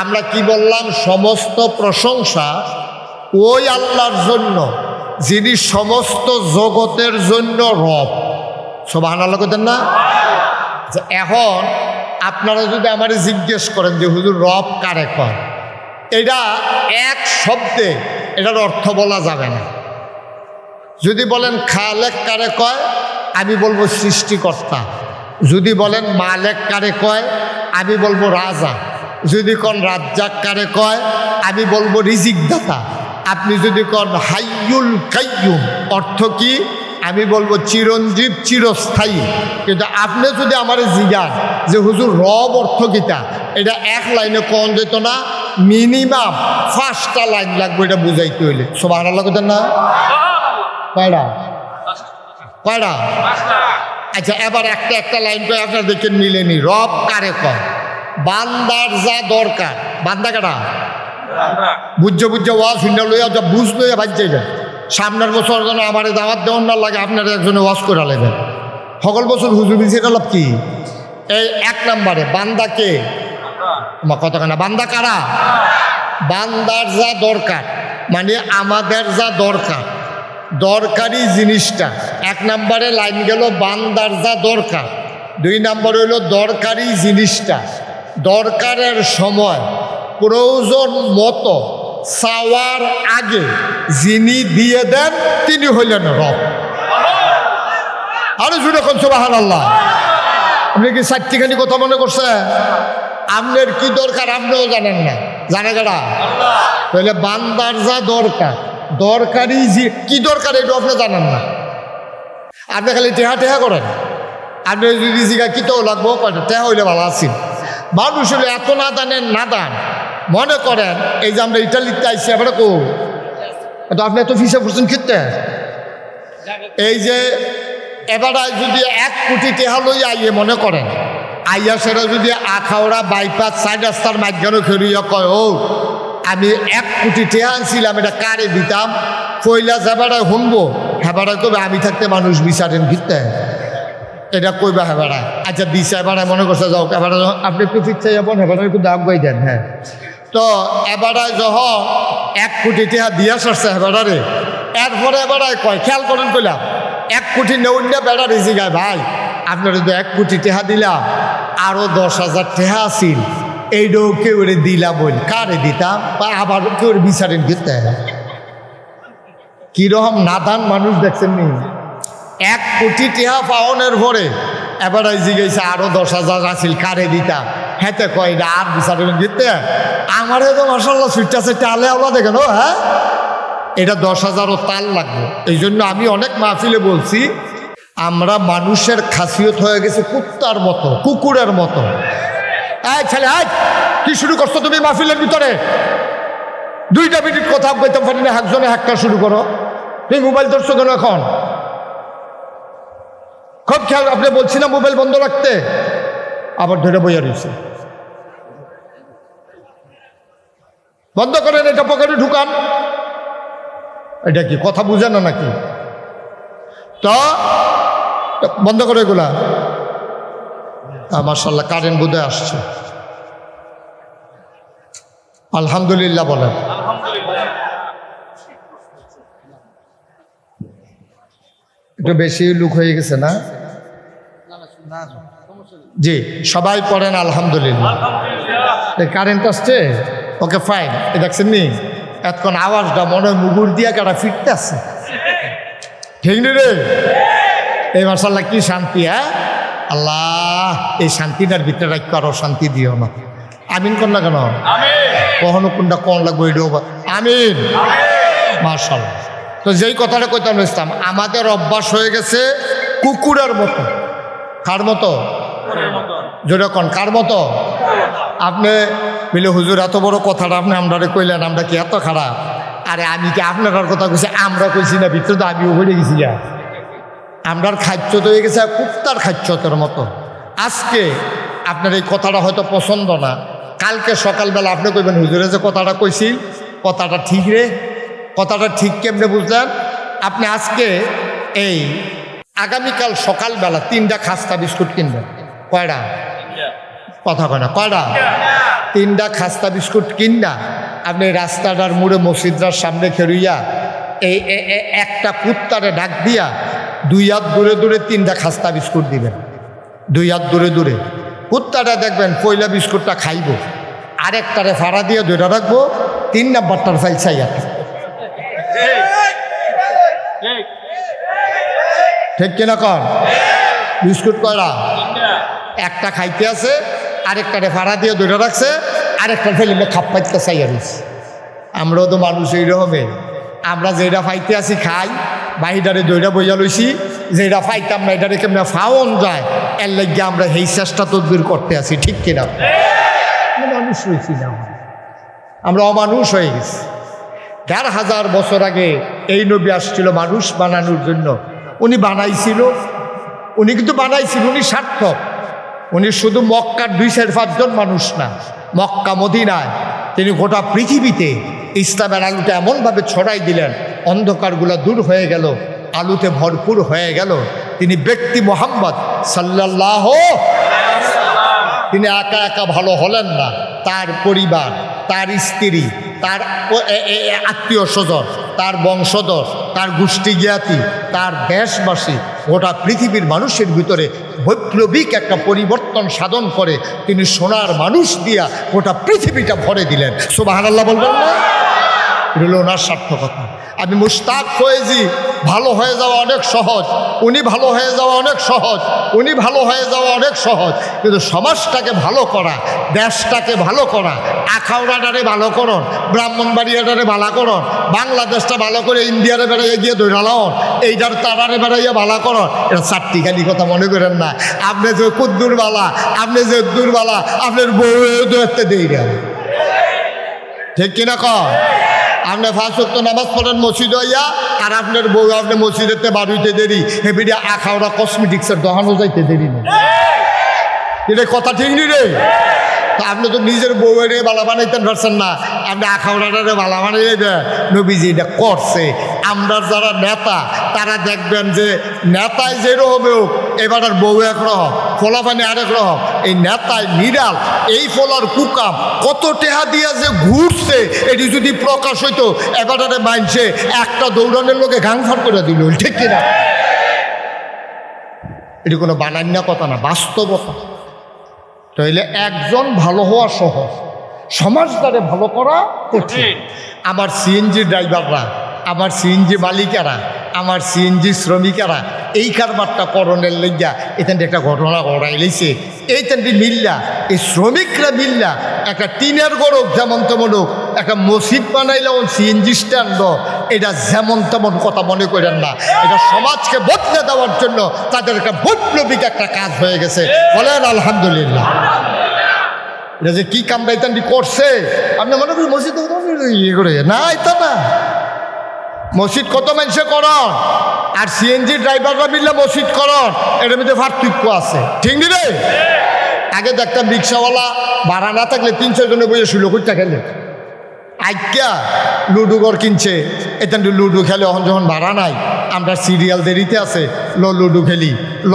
আমরা কি বললাম, সমস্ত প্রশংসা ওই আল্লাহর জন্য যিনি সমস্ত জগতের জন্য রব। সুবহানাল্লাহ কইতেন না? এখন আপনারা যদি আমারে জিজ্ঞেস করেন যে হুজুর রব কারে কয়, এটা এক শব্দে এটার অর্থ বলা যাবে না। যদি বলেন খালেক কারে কয়, আমি বলবো সৃষ্টিকর্তা। যদি বলেন মালেক কারে কয়, আমি বলবো রাজা। যদি কোন রাজ্জাক কারে কয়, আমি বলবো রিজিকদাতা। আপনি যদি কোন হাইয়ুল কাইয়ুম, অর্থ কি? আমি বলবো চিরঞ্জীব, চিরস্থায়ী। কিন্তু আপনি যদি আমার জিজ্ঞান যে হুজুর রব অর্থ কিতা, এটা এক লাইনে কোন যেত না, মিনিমাম 5টা লাইন লাগবে এটা বুঝাইতে হইলে। সুবহানাল্লাহ কইতেন না? কয়টা? আচ্ছা, এবার একটা লাইন করে আপনার দেখে মিলেনি। রব কারে কয়? বান্দার যা দরকার। বান্দা কারা? বুঝে ওয়াজ হিন্ডা লইয়া যা বুঝ লইয়া বাজ্যে যায়। সামনের বছর যেন আমার দাওয়াত দেওয়ার না লাগে, আপনারা একজনে ওয়াজ করে নেবেন। সকল বছর হুজুর বিজেটা লাভ কি? এই 1 নম্বরে বান্দাকে কতখানা, বান্দা কারা? বান্দার যা দরকার, মানে আমাদের যা দরকার, দরকারি জিনিসটা 1 নম্বরে লাইন গেল, বান্দার যা দরকার। 2 নম্বর হইল দরকারি জিনিসটা দরকারের সময় প্রয়োজন মতো চাওয়ার আগে যিনি দিয়ে দেন তিনি হইলেন রব। আরো জুড়ে কোন সুবহানাল্লাহ। আপনি কি 4টিখানি কথা মনে করছে? আপনার কি দরকার আপনিও জানেন না, জানে কারা? তাহলে বান্দার যা দরকার, দরকারি কি দরকার এটা আপনি জানেন না। আপনি খালি টেহা করেন। আপনি যদি জিগা কিতেও লাগবো, টেহা হইলে ভালো আছেন। মানুষ হলে এত নাদান মনে করেন। এই যে আমরা ইটালিতে আইসি, এবারে কো তো আপনি এত ফিসা করছেন খেতে। এই যে এবারে যদি 1 কোটি টেহা লই আইয়ে মনে করেন, আইয়া সেটা যদি আখাউড়া বাইপাস 4 রাস্তার মাঝখানে খেলিয়া কয়, ও আমি 1 কোটি টেহা আনছিলাম, এটা কারে দিতাম? পয়লা যাবারায় শুনবো, হেবারায় কবে আমি থাকতে মানুষ বিচারেন ঘিরতে, এটা কইবা হেবারায়। আচ্ছা দিছে, এবারে মনে করছে যাও, এবারে আপনি একটু ফিরতে যাবেন, হেবারে একটু দাগ গাই দেন। হ্যাঁ, তো এবারায় যখন 1 কোটি টেহা দিয়া সারছে হেবারে, এরপরে এবারায় কয়, খেয়াল করেন কইলাম 1 কোটি নেউন্যা বেড়ারে জিগায়, ভাই আপনারা তো 1 কোটি টেহা দিলাম, আরো 10,000 টেহা আসিল, এইটাও কেউ দিলাম, বল কারে দিতাম, বা আবার কেউ বিচারেন ঘিরতে। কিরকম নাদান মানুষ দেখছেন নি? 1 কোটি টেহা পাওনের পরে এবারে জিগাইছে আরো 10,000 আসিল, কারে দিতাম? হেতে কয় এটা আর বিচারেন ঘিরতে। আমারে তো মাশাআল্লাহ সুইটাছে টালে আল্লাহ দেখেন। ও হ্যাঁ, এটা 10,000ও তাল লাগবে। এই জন্য আমি অনেক মাহফিলে বলছি, আমরা মানুষের খাসিয়ত হয়ে গেছে কুত্তার মতো, কুকুরের মতো। এই ছেলে, কি শুরু করছো তুমি মাহফিলের ভিতরে? 2 মিনিট কথা বলতে পারি না, একজনে একটা শুরু করো। তুমি মোবাইল ধরছো কেন এখন? খুব খেয়াল, আপনি বলছি না মোবাইল বন্ধ রাখতে, আবার ধরে বইয়া রয়েছে। বন্ধ করেন, এটা পকেটে ঢুকান। এটা কি কথা বুঝে না নাকি? তো বন্ধ করে এগুলা। মাশাআল্লাহ, কারেন্ট বোধহয় আসছে। আলহামদুলিল্লাহ বলেন। একটু বেশি লুক হয়ে গেছে না? জি, সবাই পড়েন আলহামদুলিল্লাহ। কারেন্ট আসছে, ওকে ফাইন। দেখছেন নি এতক্ষণ আওয়াজটা মনে মুগুর দিয়া কাটা ফিরতে আছে, ঠিক নি রে? এই মাশাআল্লাহ কি শান্তি। হ্যাঁ আল্লাহ, এই শান্তিটার ভিতরে রাখতে আরো শান্তি দিও না। আমিন কর না কেন? কখনো কোনটা কোন লাগবে, আমিন। মাশাআল্লাহ। তো যেই কথাটা কইতাম ইসলাম, আমাদের অভ্যাস হয়ে গেছে কুকুরের মতো। কার মতো? যেরকম কার মতো? আপনি বলে হুজুর এত বড় কথাটা আপনি আমরা কইলেন, আমরা কি এত খারাপ? আরে আমি কি আপনার কথা কইছি? আমরা কইছি না, ভিতরে তো আমিও বলে গেছি। আমরার খাদ্য তো হয়ে গেছে কুত্তার খাদ্যতের মতো। আজকে আপনার এই কথাটা হয়তো পছন্দ না, কালকে সকালবেলা আপনি কইবেন হুজুরে যে কথাটা কইছি কথাটা ঠিক রে। কথাটা ঠিক কেমনে বুঝলেন? আপনি আজকে এই আগামীকাল সকালবেলা 3টা খাস্তা বিস্কুট কিনবেন। কয়টা? কথা কয় না, কয়টা? 3টা খাস্তা বিস্কুট কিননা আপনি রাস্তাটার মোড়ে মসজিদটার সামনে খেরুইয়া এই একটা কুত্তারে ডাক দিয়া 2 হাত দূরে দূরে 3টা খাস্তা বিস্কুট দিবেন। 2 হাত দূরে দূরে কুত্তাটা দেখবেন পয়লা বিস্কুটটা খাইব, আরেকটারে ফাড়া দিয়ে 2টা রাখবো, 3 নাম্বারটার ফাইল চাইয়া। ঠিক কিনা কন? বিস্কুট কয়টা? একটা খাইতে আছে, আরেকটারে ফাড়া দিয়ে 2টা রাখছে, আরেকটা ফেলে খাপ পাইতে চাইয়া রয়েছে। আমরাও তো মানুষ এইরকমই, আমরা যেটা ফাইতে আছি খাই, বাহিদারে 2টা বইয়া লইছি, যেটা ফাইতাম না এটারে কেমন ফাওন যায় এর লাগিয়ে আমরা এই চেষ্টা তদবির করতে আছি। ঠিক কিনা? মানুষ হয়েছি না, আমরা অমানুষ হয়ে গেছি। 1500 বছর আগে এই নবী আসছিল মানুষ বানানোর জন্য। উনি বানাইছিল, উনি কিন্তু বানাইছিল, উনি সার্থক। উনি শুধু মক্কার 2-5 জন মানুষ না, মক্কা মদিনায় তিনি গোটা পৃথিবীতে ইসলামের আলোটা এমনভাবে ছড়াই দিলেন, অন্ধকারগুলো দূর হয়ে গেল, আলোতে ভরপুর হয়ে গেল। তিনি ব্যক্তি মুহাম্মদ সাল্লাল্লাহু, তিনি একা একা ভালো হলেন না, তার পরিবার, তার স্ত্রী, তার আত্মীয় স্বজন, তার বংশধর, তার গোষ্ঠী জ্ঞাতি, তার দেশবাসী, গোটা পৃথিবীর মানুষের ভিতরে বৈপ্লবিক একটা পরিবর্তন সাধন করে তিনি সোনার মানুষ দিয়া গোটা পৃথিবীটা ভরে দিলেন। সুবহানাল্লাহ বলবেন না? এটা হলো ওনার সার্থকতা। আমি মুশতাক ফয়েজি, ভালো হয়ে যাওয়া অনেক সহজ, উনি ভালো হয়ে যাওয়া অনেক সহজ, উনি ভালো হয়ে যাওয়া অনেক সহজ, কিন্তু সমাজটাকে ভালো করা, দেশটাকে ভালো করা, আখাউড়াটারে ভালো করুন, ব্রাহ্মণবাড়িয়াটারে ভালো করুন, বাংলাদেশটা ভালো করে ইন্ডিয়ারে বেড়াইয়া গিয়ে দৈরালাম, এইটার তারারে বেড়াইয়া ভালো করুন। এটা চারটি খালি কথা মনে করেন না। আপনি যে কুদ্দুর বালা, আপনি যে দূর বালা, আপনার বউ দেখতে দেই না। ঠিক কিনা কর? আপনি 5 ওয়াক্ত নামাজ পড়েন মসজিদ হইয়া, আর আপনার বউ আপনি মসজিদেতে বাড়িতে দেরি, হেবিডি আখাওড়া কসমেটিক্সের দোকানও যাইতে দেরি নেই। এটা কথা ঠিক নি রে? তা আপনি তো নিজের বউয়ের বালা বানাইতেন পারছেন না, আপনি আখাওড়াটারে বালা বানাই দেবেন। নবীজি এটা করছে। আমরা যারা নেতা তারা দেখবেন যে নেতায় যেরকম হোক, এবার আর বউ একরকম, ফলাফানি আরেক রকম। এই নেতায় নিরাল, এই ফলার কুকাম কত টেহা দিয়া যে ঘুরছে, এটি যদি প্রকাশ হইতো এবারে মানছে একটা দৌড়ানোর লোকে গাংফার করে দিল। ঠিক কিনা? এটি কোনো বানান্য কথা না, বাস্তবতা। তাইলে একজন ভালো হওয়া সহজ, সমাজটারে ভালো করা কঠিন। আমার সিএনজি ড্রাইভাররা, আমার সিএনজি মালিকেরা, আমার সিএনজি শ্রমিকেরা এই কারবারটা করণের লইয়া এখান একটা ঘটনা ঘটাই লইছে। এইখানটি মিল্লা, এই শ্রমিকরা মিল্লা একটা টিনের গড়ক যেমন তেমন হোক একটা মসজিদ বানাইলে সিএনজি স্ট্যান্ড, এটা যেমন তেমন কথা মনে করেন না। এটা সমাজকে বদলে দেওয়ার জন্য তাদের একটা বৈপ্লবিক একটা কাজ হয়ে গেছে। বলেন আলহামদুলিল্লাহ। এটা যে কি কামটা ইতান্ডি করছে, আপনি মনে করেন মসজিদ ইয়ে করে না, এটা না। মসজিদ কত মানুষে করন, আর সিএনজি ড্রাইভাররা মিললে মসজিদ করন, এটার মধ্যে পার্থক্য আছে। ঠিক নি রে? আগে দেখতাম রিক্সাওয়ালা ভাড়া না থাকলে 3-4 জনে বসে 16 কোটি টাকা খেলে, আজ্ঞা লুডু ঘর কিনছে, এখান লুডু খেলে। এখন যখন ভাড়া নাই, আমরা সিরিয়াল দেরিতে আছে, ল লুডু খেলি, ল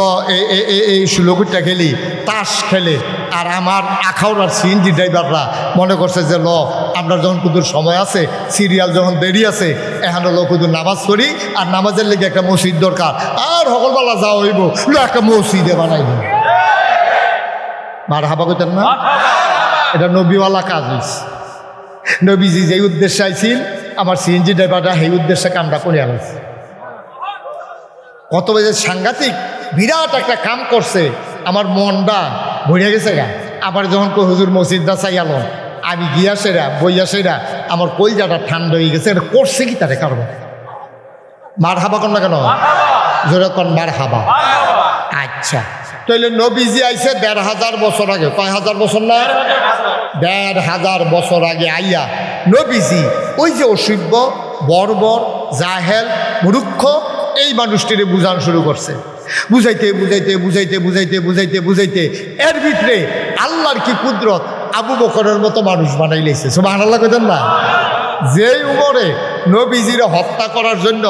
এই 16 কোটি টাকা খেলি, তাস খেলে। আর আমার আখাউড়ার সিএনজি ড্রাইভাররা মনে করছে যে ল আমরা যখন কুদুর সময় আছে, সিরিয়াল যখন দেরি আছে, এখানে ল কুদুর নামাজ পড়ি, আর নামাজের লেগে একটা মসজিদ দরকার, আর সকলবেলা যাওয়া হইব, ল একটা মসজিদে বানাইব। মার হাবা কইতেন না? এটা নবীওয়ালা কাজ হয়েছে। নবীজি যেই উদ্দেশ্যে আইছিল, আমার সিএনজি ড্রাইভাররা সেই উদ্দেশ্যে কামটা করে আনছে। কত বাজে সাংঘাতিক বিরাট একটা কাম করছে, আমার মনটা ভরে গেছে গা। আবার যখন হুজুর মসজিদটা চাইয়াল, আমি গিয়া সেরা বইয়া সেরা আমার কলজাটা ঠান্ডা হয়ে গেছে। এটা করছে কি তারে কারবার? মার হাবা কন না কেন? জোরে কন মার হাবা। আচ্ছা, তাহলে নবীজি আইছে ১৫০০ বছর আগে। কয় হাজার বছর না? ১৫০০ বছর আগে আইয়া নবীজি ওই যে অসভ্য, বর্বর, জাহেল, মূর্খ এই মানুষটিরে বুঝান শুরু করছে। বুঝাইতে বুঝাইতে বুঝাইতে বুঝাইতে বুঝাইতে বুঝাইতে এর ভিতরে আল্লাহর কি কুদরত, আবু বকরের মতো মানুষ বানাই লেছে। সুবহানাল্লাহ কইতেন না? যেই উমরে নবীজিরে হত্যা করার জন্য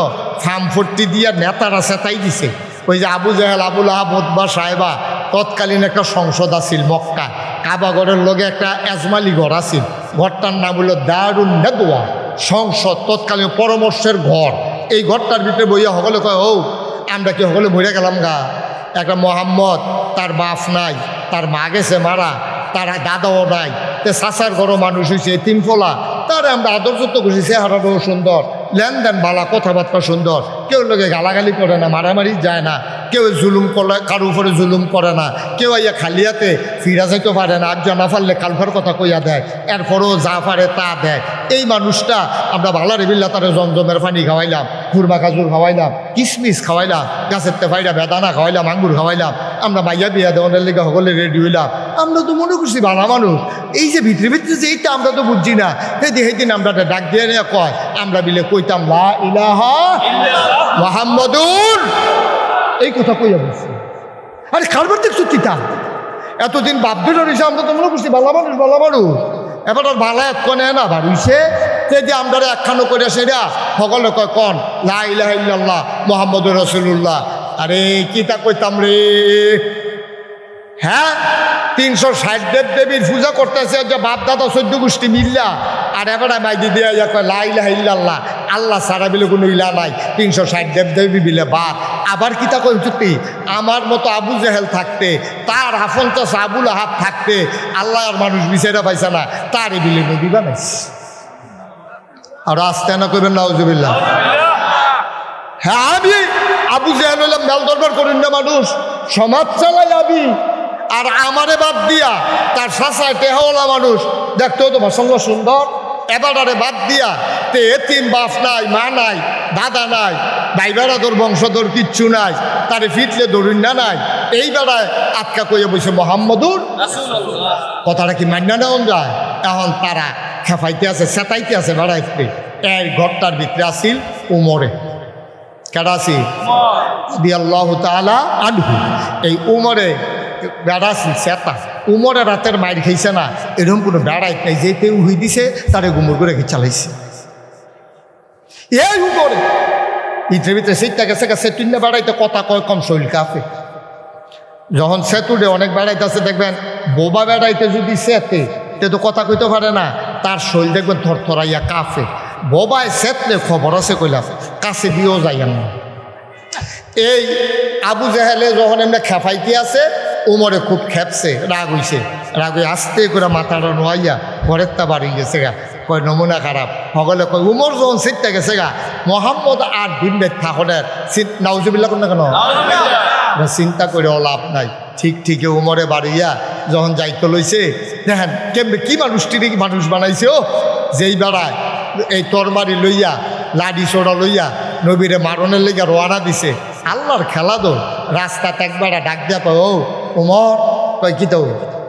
ফার্মফট্টি দিয়া নেতারা চেতাই দিছে। ওই যে আবু জাহেল, আবুল আহাব, উতবা, সাহেবা, তৎকালীন একটা সংসদ আছিল মক্কা, কাবাগরের লগে একটা এজমালি ঘর আছিল। ঘরটার নাম হলো দারুন নেদওয়া, সংসদ, তৎকালীন পরামর্শের ঘর। এই ঘরটার ভিতরে বইয়া সকলে কয়, ও আমরা কি সকলে মরে গেলাম গা? একটা মোহাম্মদ, তার বাপ নাই, তার মা গেছে মারা, তার দাদাও নাই, তে চাচার ঘরও মানুষ হয়েছে, তিন ফোলা, তার আমরা আদর যত্ন করছি, চেহারাটাও সুন্দর, লেনদেন বালা, কথাবার্তা সুন্দর, কেউ লোকে গালাগালি করে না, মারামারি যায় না, কেউ জুলুম করে, কারো উপরে জুলুম করে না, কেউ আইয়া খালিয়াতে ফিরা যাইতে পারে না, আর জানা পারলে কালফার কথা কইয়া দেয়, এরপরও যা পারে তা দেয়। এই মানুষটা আমরা ভালা রেবিল্লা তারে জমজমের পানি খাওয়াইলাম, খুরমা খাজুর খাওয়াইলাম, কিশমিশ খাওয়াইলাম, গাছের তেফাইরা বেদানা খাওয়াইলাম, আঙ্গুর খাওয়াইলাম, আমরা মাইয়া বিয়া দেওয়ানের লেগে সকলে রেডি হইলাম। আমরা তো মনে করছি ভালো মানুষ, এই যে ভিতরে ভিতরে যে এইটা আমরা তো বুঝছি না। সেদিন আমরা ডাক দিয়ে নিয়ে কয়, আমরা বিলে কইতাম লা ইলাহা মুহাম্মাদুর, এই কথা কইয়া বলছি। আরে কারবার দেখছো কিতা এতদিন বাধ্য রয়েছে, আমরা তো মনে করছি ভালো মানুষ ভালো মানুষ। এবার আর ভালো এক কনে না বাড়িছে, সে যে আমরা একখানো করে সেটা সকলে কয় কন লা ইলাহা ইল্লাল্লাহ মুহাম্মাদুর রাসূলুল্লাহ। আরে কিতা কইতাম রে, হ্যাঁ ৩৬০ দেব দেবীর পূজা করতেছে যে বাপ দাদা ১৪ গোষ্ঠী মিল্লা, আর এবারে মাইদি দিয়া কয় লা ইলাহা ইল্লাল্লাহ, আল্লাহ সারা বিলে কোনো ইলা নাই, ৩৬০ দেব দেবী বিলে বাদ। আবার কিতা কই সত্যি, আমার মতো আবু জেহেল থাকতে, তার হাফন চাষা আবুল আহাব থাকতে, আল্লাহ আর মানুষ বিচারা পাইছে না, তারই বিলে নদী বানাইছে। আর আসতে না করবেন নাউজুবিল্লাহ। হ্যাঁ আমি আবু জেহেল হইলাম মেল দরবার করেন না মানুষ, সমাজ চালাই আমি, আর আমারে বাদ দিয়া তার শাসায় টেহাওয়ালা মানুষ দেখতেও তো ভাষণ সুন্দর, এবারে বাদ দিয়া তে এতিম বাপ নাই, মা নাই, দাদা নাই, ভাই বেড়াদর বংশধর কিচ্ছু নাই, তারে ফিটলে ধরুন না নাই, এই বেড়ায় আটকা কইয়া বসে মোহাম্মদুর রাসূলুল্লাহ। কথাটা কি মান্না নেওয়া যায়? এখন তারা খেফাইতে আছে, চেতাইতে আছে বেড়াইতে। এই ঘরটার ভিতরে আসিল উমরে, কেডা আসি রাদিয়াল্লাহু তাআলা আনহু। এই উমরে বেড়াছি চেতা, উমরে রাতের মাইর খাইছে না, এরকম কোনো বেড়াই নাই, যেতে উহি দিছে তারে গুমর করে চালাইছে। এই উমরে ভিতরে ভিতরে সেইটা গেছে গেছে তিনটা বেড়াইতে কথা কয় কম শৈল কাফে। যখন সেতুডে অনেক বেড়াইতে আছে দেখবেন, বোবা বেড়াইতে যদি সেতে তে তো কথা কইতে পারে না, তার শৈল দেখবেন থরথরাইয়া কাফে। বোবায় সেতলে খবর আছে কইলাম, কাছে দিয়েও যাইয়েন না। এই আবু জেহেলে যখন এমনি খেফাইতে আছে, উমরে খুব খেপছে, রাগ হইছে, রাগ হয়ে আস্তে করে মাথাটা নোয়াইয়া ঘরের তা বাড়ি গেছে গা, কয় নমুনা খারাপ। সকলে কয় উমর যখন সিটটা গেছে গা, মোহাম্মদ আর দিন বেদ থাকনের নাউজুবিল্লাহ কোন না কেন চিন্তা করে লাভ নাই। ঠিক ঠিকই উমরে বাড়িয়া যখন যাইতে লইছে, দেখেন কেমনি কি মানুষটির মানুষ বানাইছে। ও যেই বেড়ায় এই তরবারি লইয়া লাডি সোড়া লইয়া নবীরে মারণের লেগে রোয়ানা দিছে, আল্লাহর খেলা দো। রাস্তাতে একবার ডাক দিয়া কয়, ও উমর, কয় কি তো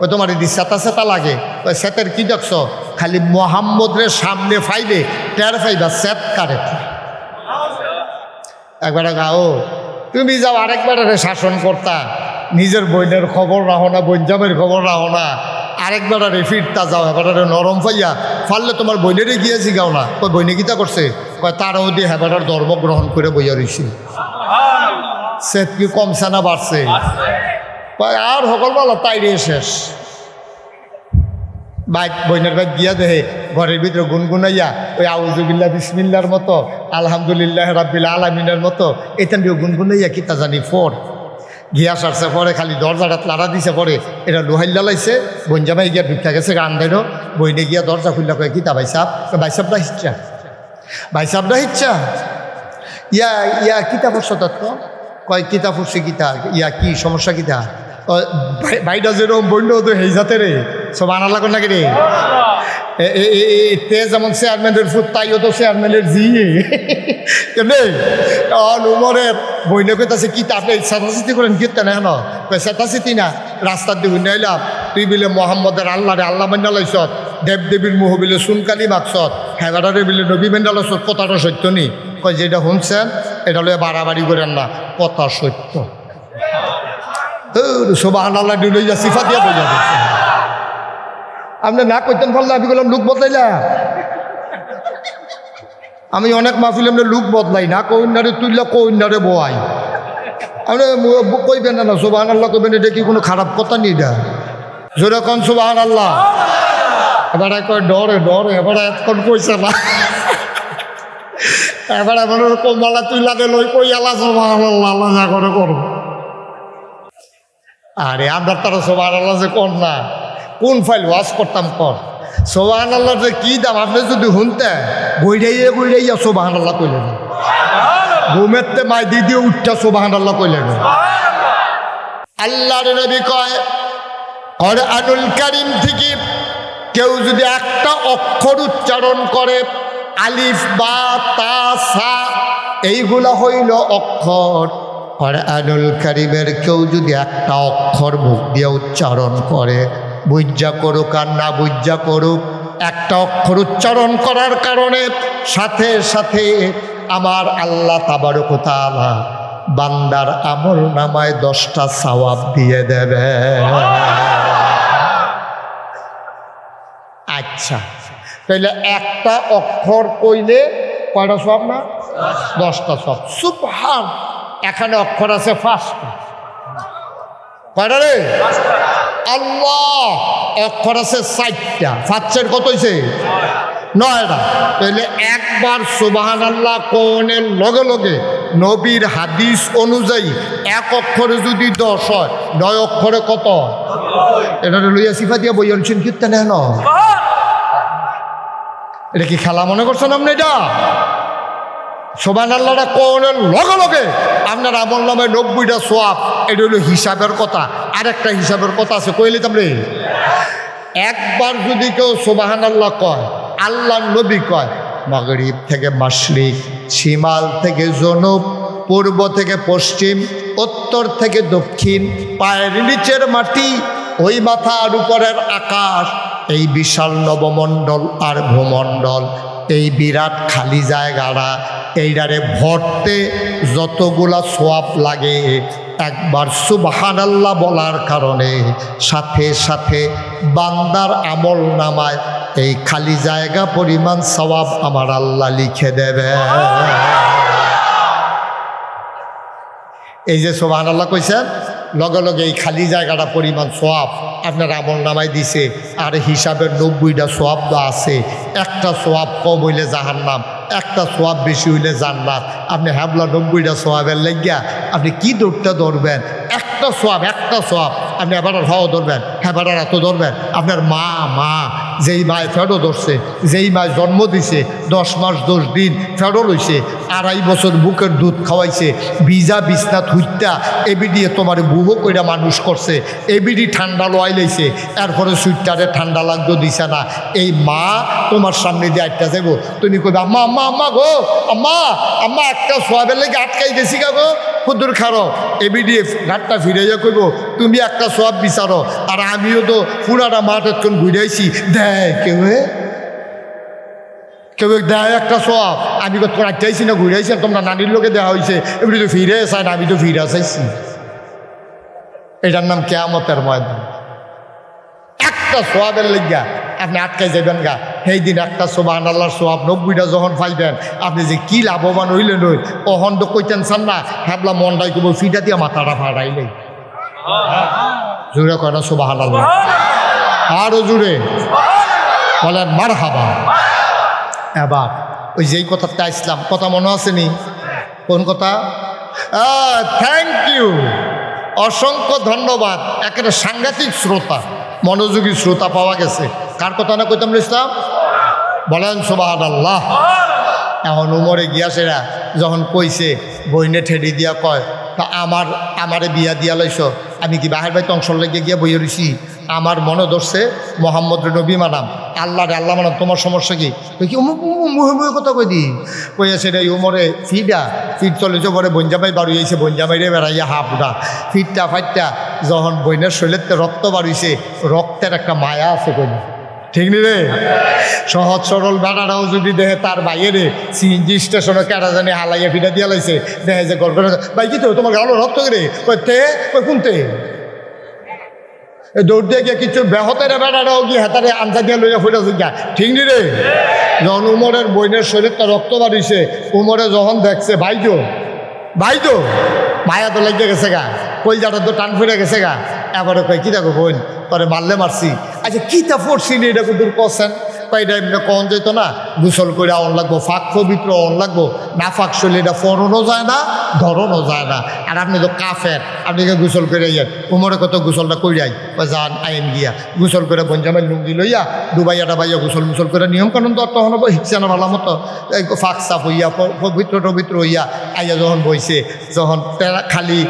ওই তোমার এদি সেতা সেতা লাগে, ওই সেতের কি দেখছ, খালি মোহাম্মদের সামনে ফাইলে টের ফাইবা সেত কারে। একবার ও তুমি যাও আরেকবার শাসন করতা, নিজের বইনের খবর রাখো না, বৈজামের খবর রাখো না, আরেকবার ফিরতা যাও, এবার নরম পাইয়া ফাললে তোমার বইনেরই গিয়েছি গাও না। কয় বইনে গীতা করছে, কয় তারাও দিয়ে হেবাটার ধর্ম গ্রহণ করে বইয়া রয়েছি। সেত কি কমছে না বাড়ছে? কয় আর সকলবেলা তাইরে শেষ। বাইক বইনের বাইক গিয়া দেহে ঘরের ভিতরে গুনগুনাইয়া ওই আউযুবিল্লাহ বিসমিল্লার মতো, আলহামদুলিল্লাহ রাব্বিল আলামিনের মতো এটা নিয়ে গুনগুনাইয়া কিতা জানি ফোর গিয়া সারছে। পরে খালি দরজাটা লাড়া দিছে, পরে এটা লোহাইল্লা লাইছে, বঞ্জামাই গিয়া ঢুকা গেছে গান দেন, বইনে গিয়া দরজা খুললা কয়ে কিতা ভাইসাব, ভাইসাবটা হিচ্ছা, ভাইসাবটা হিচ্ছা ইয়া ইয়া কিতা পড়ছো তৎ, কয় কিতা পড়ছে কিতা, ইয়া কি সমস্যা কিতা, ভাইটা যেরকম বন্য তো হেই যাতে রে সব আনা লাগো নাকি রে। তে যেমন চেয়ারম্যানের ফুট তাইও তো চেয়ারম্যানের জি কেনে উমরের বইনে কইতাছে কি আপনি চেতাচিতি করেন কীর্তেন হেন চেতাচিতি না রাস্তার দিকে নাইলাম তুই বিলে মোহাম্মদের আল্লাহরে আল্লাহ মান্না লাইছত দেবদেবীর মুহ বিলে সুনকালি মাকসত হেবারে বিলে নবী মান্না লাইছত কথাটা সত্য নি কয় যেটা শুনছেন এটা লয়ে বাড়াবাড়ি করেন না কথা সত্য সুবহানাল্লাহ ডিউলে যা সিফা দিয়া বোঝা দিচ্ছে আপনি না কইতেন পারলে আমি বললাম লুক বদলাইলা আমি অনেক মাহফিল আমরা লুক বদলাই না কইনারে তুইলা কইনারে বোয়াই আপনি কইবেন না সুবহানাল্লাহ কইবেন এটা কি কোনো খারাপ কথা নেই এটা জোরে কন সুবহানাল্লাহ এবারে কয় ডরে ডরে এবারে এতক্ষণ কইছে না এবারে মনে কমলা তুইলা দে লই কই আল্লাহ সুবহানাল্লাহ আল্লাহ যা করে করব আরে আমরা তারা সুবহানাল্লাহ যে কর না কোন ফাইল ওয়াশ করতাম কর সুবহানাল্লাহ যে কি দাম আপনি যদি শুনতে বইরাইয়া সুবহানাল্লাহ কইলেন ঘুমেতে মাই দিদি উঠটা সুবহানাল্লাহ কইলেন আল্লাহর নবী কয় কুরআনুল কারীম থেকে কেউ যদি একটা অক্ষর উচ্চারণ করে আলিফ বা তা সা এইগুলা হইল অক্ষর কুরআনুল কারীমের কেউ যদি একটা অক্ষর মুখ দিয়ে উচ্চারণ করে বুঝা করুক আর না বুঝা করুক একটা অক্ষর উচ্চারণ করার কারণে সাথে সাথে আমার আল্লাহ তাবারক ওয়া তাআলা বান্দার আমল নামায় 10টা সওয়াব দিয়ে দেবে আচ্ছা তাহলে একটা অক্ষর কইলে কয়টা সওয়াব না 10টা সওয়াব সুবহান এখানে অক্ষর আছে 5টা কয়টা রে আল্লাহ অক্ষর আছে 4টা 5 কত হয়েছে 9টা তাহলে একবার সুবহানাল্লাহ কোনের লগে লগে নবীর হাদিস অনুযায়ী এক অক্ষরে যদি 10 হয় 9 অক্ষরে কত এটা লইয়া সিফা দিয়া বই আনছেন কীর্তন হেন এটা কি খেলা মনে করছেন আপনি এটা সুবহানাল্লাহটা কোনের লগে লগে আপনার আমল নামে 90টা সওয়াব এটা হলো হিসাবের কথা আরেকটা হিসাবের কথা আছে কইলে তোমরে একবার যদি কেউ সুবহানাল্লাহ কয় আল্লাহর নবী কয় মাগরিব থেকে মাশরিক শিমাল থেকে জনুব পূর্ব থেকে পশ্চিম উত্তর থেকে দক্ষিণ পায়ের নিচের মাটি ওই মাথার উপরের আকাশ এই বিশাল নবমণ্ডল আর ভূমণ্ডল এই বিরাট খালি জায়গাটা এইটারে ভরতে যতগুলা সওয়াব লাগে একবার সুবহানাল্লাহ বলার কারণে সাথে সাথে বান্দার আমল নামায় এই খালি জায়গা পরিমাণ সওয়াব আমার আল্লাহ লিখে দেবে এই যে সুবহানাল্লাহ কইছেন লগে লগে এই খালি জায়গাটা পরিমাণ সওয়াব আপনার আমল নামায় দিছে আর হিসাবের 90টা সওয়াব তো আছে একটা সওয়াব কম হইলে জাহান্নাম একটা সওয়াব বেশি হইলে জান্নাত আপনি হাবলা 90টা সওয়াবের লাগিয়া আপনি কি দৌড়টা ধরবেন একটা সওয়াব আপনি এবার হাও ধরবেন হেবার এত ধরবেন আপনার মা যেই মায় ফেরো ধরছে যেই মায় জন্ম দিছে 10 মাস 10 দিন ফেরো লইছে 2.5 বছর বুকের দুধ খাওয়াইছে ভিজা বিছনা থুইতা এবিডিয়ে তোমার বুবো কইরা মানুষ করছে এবিডি ঠান্ডা লোয়াই লাইছে এরপরে সুইটারে ঠান্ডা লাগতো দিছে না এই মা তোমার সামনে দিয়ে আটটা যাবো তুমি কইবে আম্মা আম্মা আম্মা গো আম্মা একটা সোয়াবের লেগে আটকাই গেছি গো খুদুর খারো এবিডিএফ ঘাটটা ফিরাইয়া কইব তুমি একটা সওয়াব বিচারো আর আমিও তো পুরাটা মাঠ এখন ঘুরাইছি দেয় কেউ দেয় একটা সওয়াব আমি তো আটটাইছি না ঘুরাইছি তোমরা নানির লোকে দেওয়া হয়েছে এমনি তো ফিরে চাই না আমি তো ফিরে চাইছি এটার নাম কিয়ামতের ময়দান একটা সওয়াবের লেগা আপনি আটকাই যাবেন গা সেই দিন একটা সুবহানাল্লাহর সওয়াব 90টা যখন পাইবেন আপনি যে কি লাভবান হইলেন ওই অহন তো কইতেন চান না ভাবলা মনটাই কব ফিটা দিয়া মাথাটা ফাটাইলেই জোরে কয়না সুবহানাল্লাহ আরো জোরে বলেন মারহাবা এবার ওই যেই কথাটা আসলাম কথা মনে আসেনি কোন কথা থ্যাংক ইউ অসংখ্য ধন্যবাদ একেবারে সাংঘাতিক শ্রোতা মনোযোগী শ্রোতা পাওয়া গেছে কার কথা না কইতাম ইসলাম বলেন সুবহানাল্লাহ এখন উমরে গিয়াছেরা যখন কইছে বইনে ঠেডি দিয়া কয় তা আমারে বিয়া দিয়া লাইছ আমি কি বাহের বাড়িতে অংশ লেগে গিয়া বইয়ে রইছি আমার মনে ধরছে মোহাম্মদ নবী মানাম আল্লাহ রে আল্লাহ মানো, তোমার সমস্যা কি? কই কি মুহে মুহে কথা কই দি কইয়া সেটা উমরে ফিট চলেছে পরে বঞ্জামাই বাড়িয়েছে, বঞ্জামাইরে বেড়াইয়া হাফটা ফিটটা ফাইটটা যখন বইনের শরীরেতে রক্ত বাড়িয়েছে, রক্তের একটা মায়া আছে কই, ঠিক নি রে? সহজ সরল বেড়াটাও যদি দেখে তার বাইরে সিএনজি স্টেশনে কেটা জানি হালাইয়া ফিটা দিয়া লাইছে, দেখে যে গল্প ভাই কি তো তোমার গালো রক্ত করে কই তে কই কোনতে দৌড় দিয়ে গিয়ে কিছু ব্যাহতের বেড়াটাও গিয়ে হাতারে আনসা দিয়ে লইয়া ফুটা গা, ঠিক নি রে? যখন উমরের বইনের শরীরটা রক্ত বাড়িছে, উমরে যখন দেখছে ভাই তো মায়া তো লেগে গেছে গা, কলজাটা তো টান ফিরে গেছে গা, এবারে কই কি দেখো বোন তোরে মারলে মারছি, আচ্ছা কিতা পড়ছিলি এটা দূর করছেন? এটা এমনি কন যেত না, গোসল করে অন লাগবো, ফাঁক পবিত্র অন লাগবো, না ফাঁক শরীর এটা ফরনও যায় না ধরনও যায় না। আর আপনি তো কাফের, আপনি গোসল করে যান, উমরে কত গোসলটা করিয়াই যান আইন গিয়া গোসল করে বঞ্জামের লুঙ্গি লইয়া ডুবাইয়া ডাবাইয়া গোসল করে নিয়ম কানুন তো তখন হিকছে না ভালো মতো ফাঁক সাফ হইয়া পবিত্র হইয়া আইয়া যখন বইছে, যখন খালি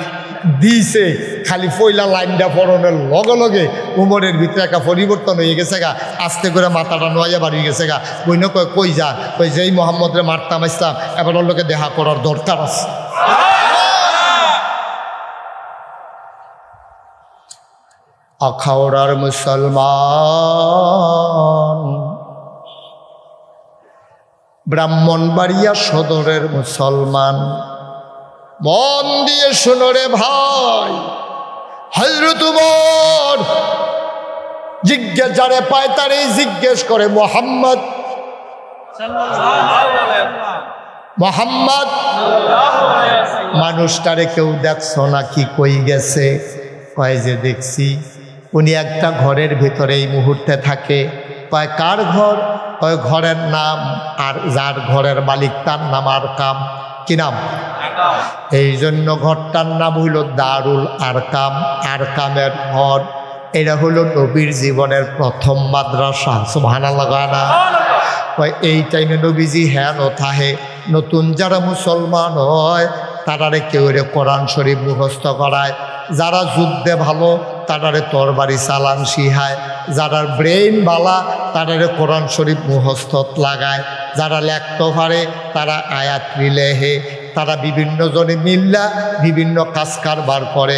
দিছে খালি পয়লা লাইনটা পড়নের লগে লগে উমরের ভিতরে একটা পরিবর্তন হয়ে গেছে গা, আস্তে করে মাথাটা নোয়াইয়া বাড়ি গেছে গা। বইন কই যা কই যেই মোহাম্মদরে মারতাম ইসলাম, এবার ওর লোকে দেখা করার দরকার আছে। আখাউড়ার মুসলমান, ব্রাহ্মণবাড়িয়া সদরের মুসলমান, মন দিয়ে শোনো রে ভাই, হযরত উমর জিজ্ঞেস যারে পায় তারই জিজ্ঞেস করে মোহাম্মদ মানুষটারে কেউ দেখছো নাকি? কই গেছে? কয় যে দেখছি, উনি একটা ঘরের ভিতরে এই মুহূর্তে থাকে। কয় কার ঘর? কয় ঘরের নাম, আর যার ঘরের মালিক তার নাম আরকাম। কি নাম? এই জন্য ঘরটার নাম হইল দারুল আরকাম, আরকামের ঘর। এটা হলো নবীর জীবনের প্রথম মাদ্রাসা। সুবহানাল্লাহ। এই টাইমে নবীজি হ্যান ও থাহে নতুন যারা মুসলমান হয় তারারে কেউ রে কোরআন শরীফ মুখস্থ করায়, যারা যুদ্ধে ভালো তারারে তরবারি চালান শিহায়, যারা ব্রেইন বালা তারারে কোরআন শরীফ মুখস্থত লাগায়, যারা লেখতে পারে তারা আয়াত লেহে, তারা বিভিন্ন জনে মিল্লা বিভিন্ন কাজ কারবার করে।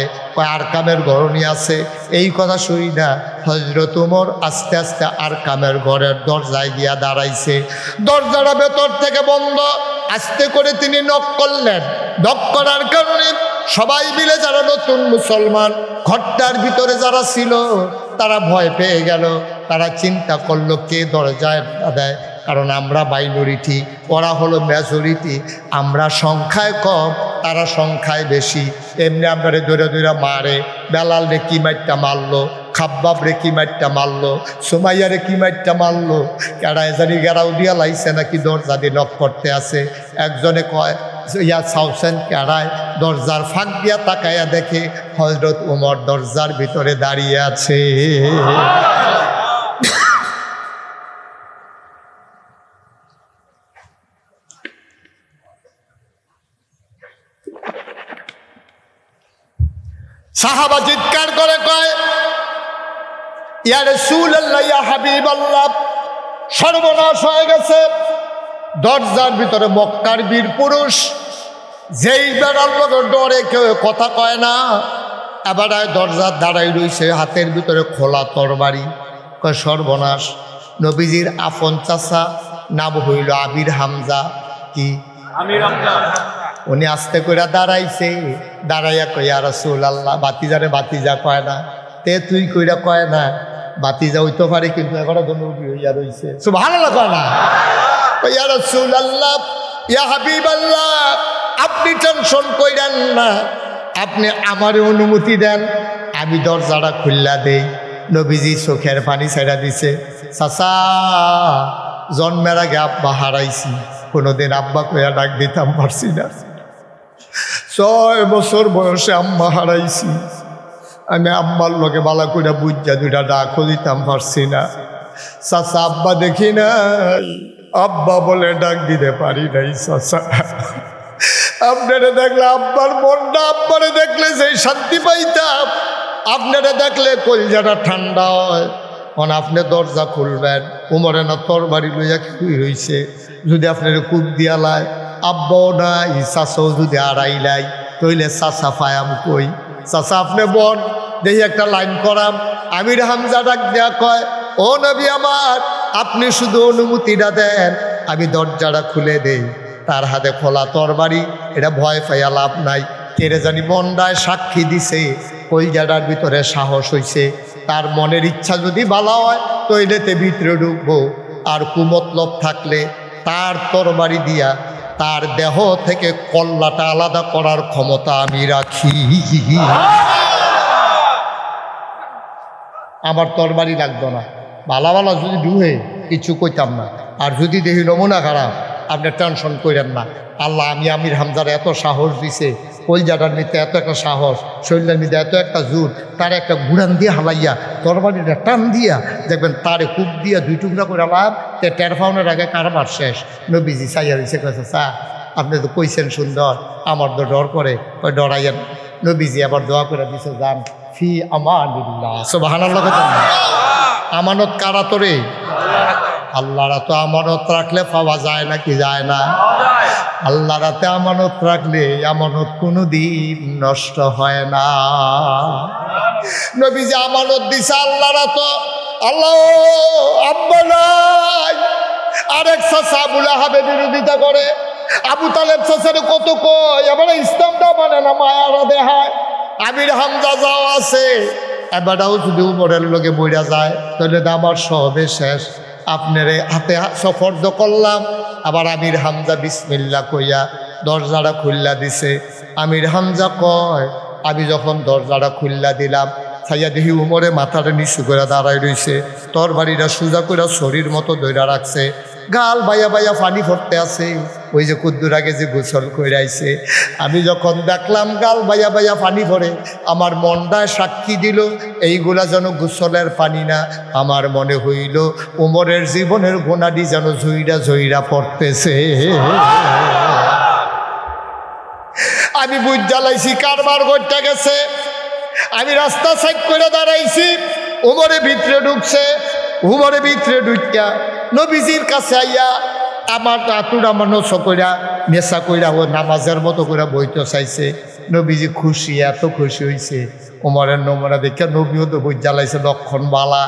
আরকামের গরণী আছে। এই কথা শুই না হযরত উমর আস্তে আস্তে আরকামের ঘরের দরজায় গিয়া দাঁড়াইছে। দরজাটা ভেতর থেকে বন্ধ, আস্তে করে তিনি নক করলেন। নক করার কারণে সবাই মিলে যারা নতুন মুসলমান ঘরটার ভিতরে যারা ছিল তারা ভয় পেয়ে গেল। তারা চিন্তা করলো কে দরজায় দেয়, কারণ আমরা মাইনরিটি, ওরা হলো মেজরিটি। আমরা সংখ্যায় কম, তারা সংখ্যায় বেশি। এমনি আমরা দৌড়ে দৌড়ে মারে। বেলাল রে কি মাইটটা মারলো, খাব্বাব রে কি মাইটটা মারলো, সুমাইয়া রে কি মাইটটা মারলো, কেডায় জানি গেরাও দিয়া লাইছে নাকি দরজা দিয়ে নক করতে আছে। একজনে কয় ইয়া সাউসেন কেডায়, দরজার ফাঁক দিয়া তাকাইয়া দেখে হযরত উমর দরজার ভিতরে দাঁড়িয়ে আছে। সাহাবা চিৎকার করে কয় ইয়া রাসূলুল্লাহ, ইয়া হাবিবাল্লাহ, সর্বনাশ হয়ে গেছে। দরজার ভিতরে মক্কার বীর পুরুষ, যেই বেড়ার লোকের ডরে কেউ কথা কয় না, এবার দরজার দাঁড়াই রইছে, হাতের ভিতরে খোলা তরবারি। কয় সর্বনাশ। নবীজির আপন চাচা নাম হইল আমির হামজা। কি আমির হামজা? উনি আস্তে করে দাঁড়াইছে, দাঁড়াইয়া কয় ইয়া রাসূলুল্লাহ, বাতিজারে বাতিজা কয় না, তে তুই কইরা কয় না, বাতিজা হইতে পারে কিন্তু এবারে তো নবী হইয়া রইছে। সুবহানাল্লাহ কয় না? ইয়া রাসূলুল্লাহ, ইয়া হাবিবাল্লাহ, আপনি টেনশন কইরেন না, আপনি আমারে অনুমতি দেন, আমি দরজাটা খুললা দেই। নবীজি চোখের পানি ছেড়া দিছে। চাচা, জন্মের আগে আব্বা হারাইছি, কোনোদিন আব্বা কইয়া ডাক দিতাম পারছি না। 6 বছর বয়সে আম্মা হারাইছি, আমি আম্মার লগে বালা কইরা বুঝা দুইটা ডাকও দিতাম পারছি না। চাচা, আব্বা দেখি নাই, আব্বা বলে ডাক দিতে পারি নাই। চাচা, আপনারা দেখলে আব্বার মনটা, আব্বারে দেখলে সেই শান্তি পাইতাম, আপনারা দেখলে কলজাটা ঠান্ডা হয়। আপনি দরজা খুলবেন, উমরে না তরবারি লইয়া কি হয়েছে, যদি আপনার কূপ দিয়া লাই, আব্বাও নাই চাচাও যদি আড়াইলাই, তইলে চাচা ফায়াম কই, চাচা আপনি বন দেখি একটা লাইন করাম। আমির হামজা ডাক দেয়া কয়, ও নবী আমার, আপনি শুধু অনুমতিটা দেন, আমি দরজাটা খুলে দেই। তার হাতে খোলা তরবারি, এটা ভয় পাইয়া লাভ নাই। কেড়ে জানি মন্ডায় সাক্ষী দিছে, ওই জায়গার ভিতরে সাহস হইছে, তার মনের ইচ্ছা যদি ভালো হয় তৈলেতে ভিতরে ঢুকবো, আর কুমতলব থাকলে তার তরবারি দিয়া তার দেহ থেকে কল্লাটা আলাদা করার ক্ষমতা আমি রাখি। আমার তরবারি লাগতো না, ভালো ভালো যদি ডুহে কিছু কইতাম না। আর যদি দেখি নমুনা খারাপ, আপনি টেনশন করেন না। আল্লাহ আমি আমির হামজার এত সাহস দিছে, কলজাটার নিতে এত একটা সাহস, শরীরের নিতে এত একটা জোর, তার একটা গুড়ান দিয়ে হালাইয়া তরবারিটা টান দিয়া দেখবেন তারে কূপ দিয়া 2 টুকরা করে লাভ, তে টের পাওয়ানোর আগে কারবার শেষ। নবীজি চাইয়া দিছে, কেছে চা আপনি তো কইছেন সুন্দর, আমার তো ডর করে, ওই ডরাইয়েন। নবীজি আবার দোয়া করে দিছে, যান ফি আমানিল্লাহ, সুবহানাল্লাহ। আমানত কারা তোরে? আল্লাহরা তো আমানত রাখলে পাওয়া যায় না, কি যায় না? আল্লাহ রাতে আমানত রাখলে আমানত কোনোদিন নষ্ট হয় না। নবীজি আমানত দিছে আল্লাহরা, তো আল্লাহ আব্বা নাই, আরেক চাচা আবু লাহাবের বিরোধিতা করে, আবু তালেব চাচার কত কয়, এবারে ইসলামটা মানে না, মায়ারা দেখায়। আমির হামজা যাও আছে, এবারও যদি উমরের লোকে বইরা যায় তাহলে আমার সবে শেষ। আপনারে হাতে সফর্দ করলাম। আবার আমির হামজা বিসমিল্লা কইয়া দরজাটা খুল্লা দিছে। আমির হামজা কয়, আমি যখন দরজাটা খুল্লা দিলাম, ছাইয়া দেখি উমরে মাথাটা নিচু করে দাঁড়ায় রইছে, তরবারিটা সোজা করে শরীর মতো ধইরা রাখছে, গাল বাইয়া বাইয়া পানি পড়তে আছে। ওই যে কুদ্দুর আগে যে গোসল কইরাইছে, আমি যখন দেখলাম গাল বাইয়া বাইয়া পানি পড়ে, আমার মনটায় সাক্ষী দিল এইগুলা যেন গোসলের পানি না, আমার মনে হইল উমরের জীবনের গোনাডি যেন ঝইরা ঝইরা পড়তেছে। আমি বুঝ জ্বালাইছি কারবার করতে গেছে। আমি রাস্তা সাইড করে দাঁড়াইছি, উমরে ভিতরে ঢুকছে। উমরে ভিতরে ঢুকিয়া নবীজির কাছে আইয়া আমার আতুরা মানুষ কইরা নেশা কইরা ও নামাজের মতো করে বইতে চাইছে। নবীজি খুশি, এত খুশি হয়েছে। উমরের নমুনা দেখে নবীও তো বই জ্বালাইছে লক্ষণ বালা।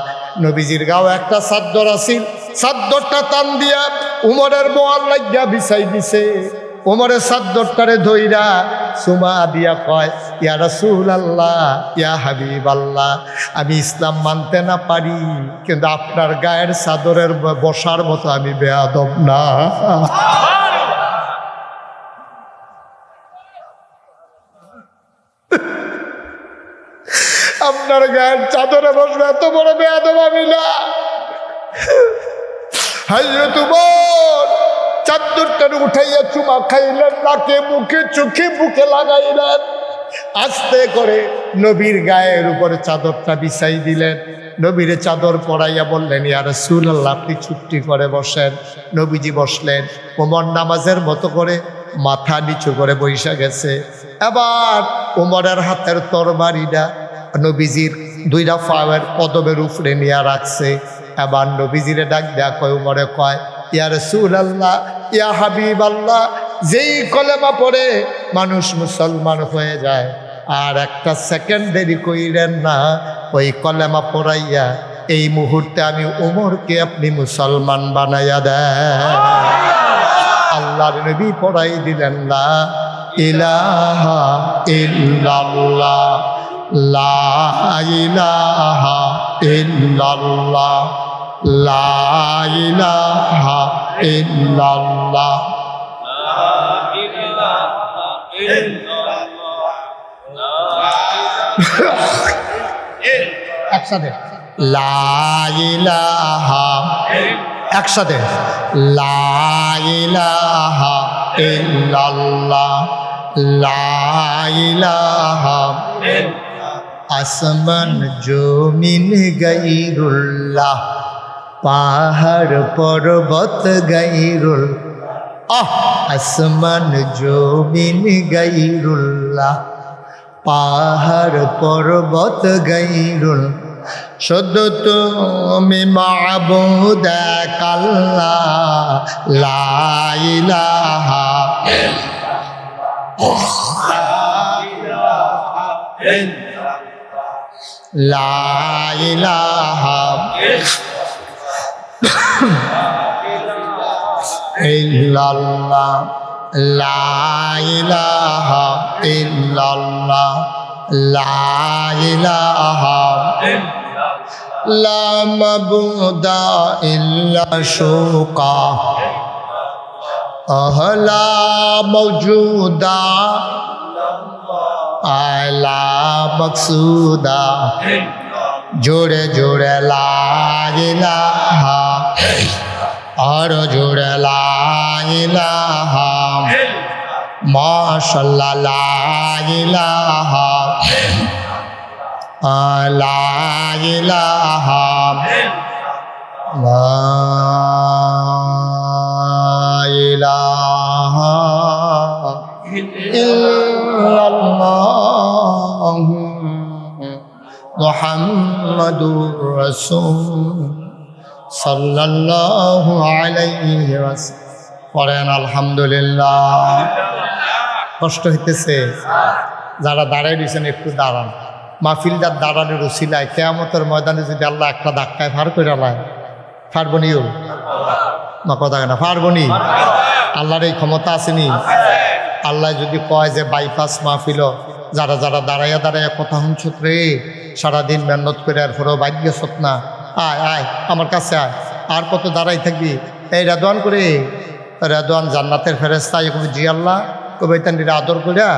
নবীজির গাও একটা চাদর আছিল, চাদরটা টান দিয়া উমরের বোয়াল লাগিয়া বিছাই দিছে। উমরের চাদরটারে ধইরা সুমা দিয়া কয়, ইয়া রাসূলুল্লাহ, ইয়া হাবিবাল্লাহ, আমি ইসলাম মানতে না পারি, কিন্তু আপনার গায়ের চাদরের বসার মতো আমি বেয়াদব না। আপনার গায়ের চাদরে বসবে এত বড় বেয়াদব আমি না। হযরত উমর চাদরটার উঠাইয়া চুমা খাইলেন, নাকে মুখে চোখে বুকে লাগাইলেন, আস্তে করে নবীর গায়ের উপরে চাদরটা বিছাই দিলেন। নবীরে চাদর পরাইয়া বললেন, ইয়া রাসূলুল্লাহ, আপনি চুপটি করে বসেন। নবীজি বসলেন। ওমর নামাজের মতো করে মাথা নিচু করে বইসা গেছে। এবার ওমরের হাতের তরবারিটা নবীজির 2টা পায়ের কদমের উপরে নিয়ে রাখছে। এবার নবীজিরে ডাক দেয়া কয়, উমরে কয়, ইয়া রাসূলুল্লাহ, ইয়া হাবিবাল্লাহ, যেই কলেমা পড়ে মানুষ মুসলমান হয়ে যায়, আর একটা সেকেন্ড দেরি কইলেন না, ওই কলেমা পড়াইয়া এই মুহূর্তে আমি উমরকে আপনি মুসলমান বানাইয়া দেন। আল্লাহর নবী পড়াই দিলেন, লা ইলাহা ইল্লাল্লাহ, লা ইলাহা ইল্লাল্লাহ, লা ইলাহা ইল্লাল্লাহ, একসাথে লা ইলাহা, একসাথে লা ইলাহা ইল্লাল্লাহ, লা ইলাহা। আসমান জমিন গায়রুল্লাহ, পাহাড় পর্বত গায়রুল, আসমান জমিন গায়রুল্লাহ, পাহাড় পর্বত গায়রুল, শুধু তুমি মাবুদ এক আল্লাহ, লা ইলাহা লা ইলাহা ইল্লাল্লাহ, লা ইলাহা ইল্লাল্লাহ, লা ইলাহা লা মাবুদা ইল্লা শুকা আহলা মওজুদা আলা মকসুদা। জোরে জোরে লা ইলাহা আর জোরে লা ইলাহা মাশাআল্লাহ, লা ইলাহা লা ইলাহা লা ইলাহা ইল্লাল্লাহ মুহাম্মাদুর রাসূল সাল্লাল্লাহু আলাইহি ওয়াসাল্লাম। পড়েন আলহামদুলিল্লাহ। কষ্ট হইতেছে? যারা দাঁড়ায় দিয়েছেন একটু দাঁড়ান। মাহফিলদার দাঁড়ানোর উসিলায় কিয়ামতের ময়দানে যদি আল্লাহ একটা ধাক্কায় ফার করে লায়, পারবনিও না? কথা না, পারবনি? আল্লাহর এই ক্ষমতা আসেনি? আল্লাহ যদি কয় যে বাইপাস মাহফিল, যারা যারা দাঁড়াইয়া দাঁড়াইয়া কথা হুঁছত রে, সারাদিন মেহনত করে আর পরেও ভাগ্য সত না, আয় আয় আমার কাছে আয়, আর কত দাঁড়াই থাকবি? এই রেদওয়ান করে, রেদওয়ান জান্নাতের ফেরেস্তা কবি জি আল্লাহ, কবি তান্ডিরা আদর করিয়া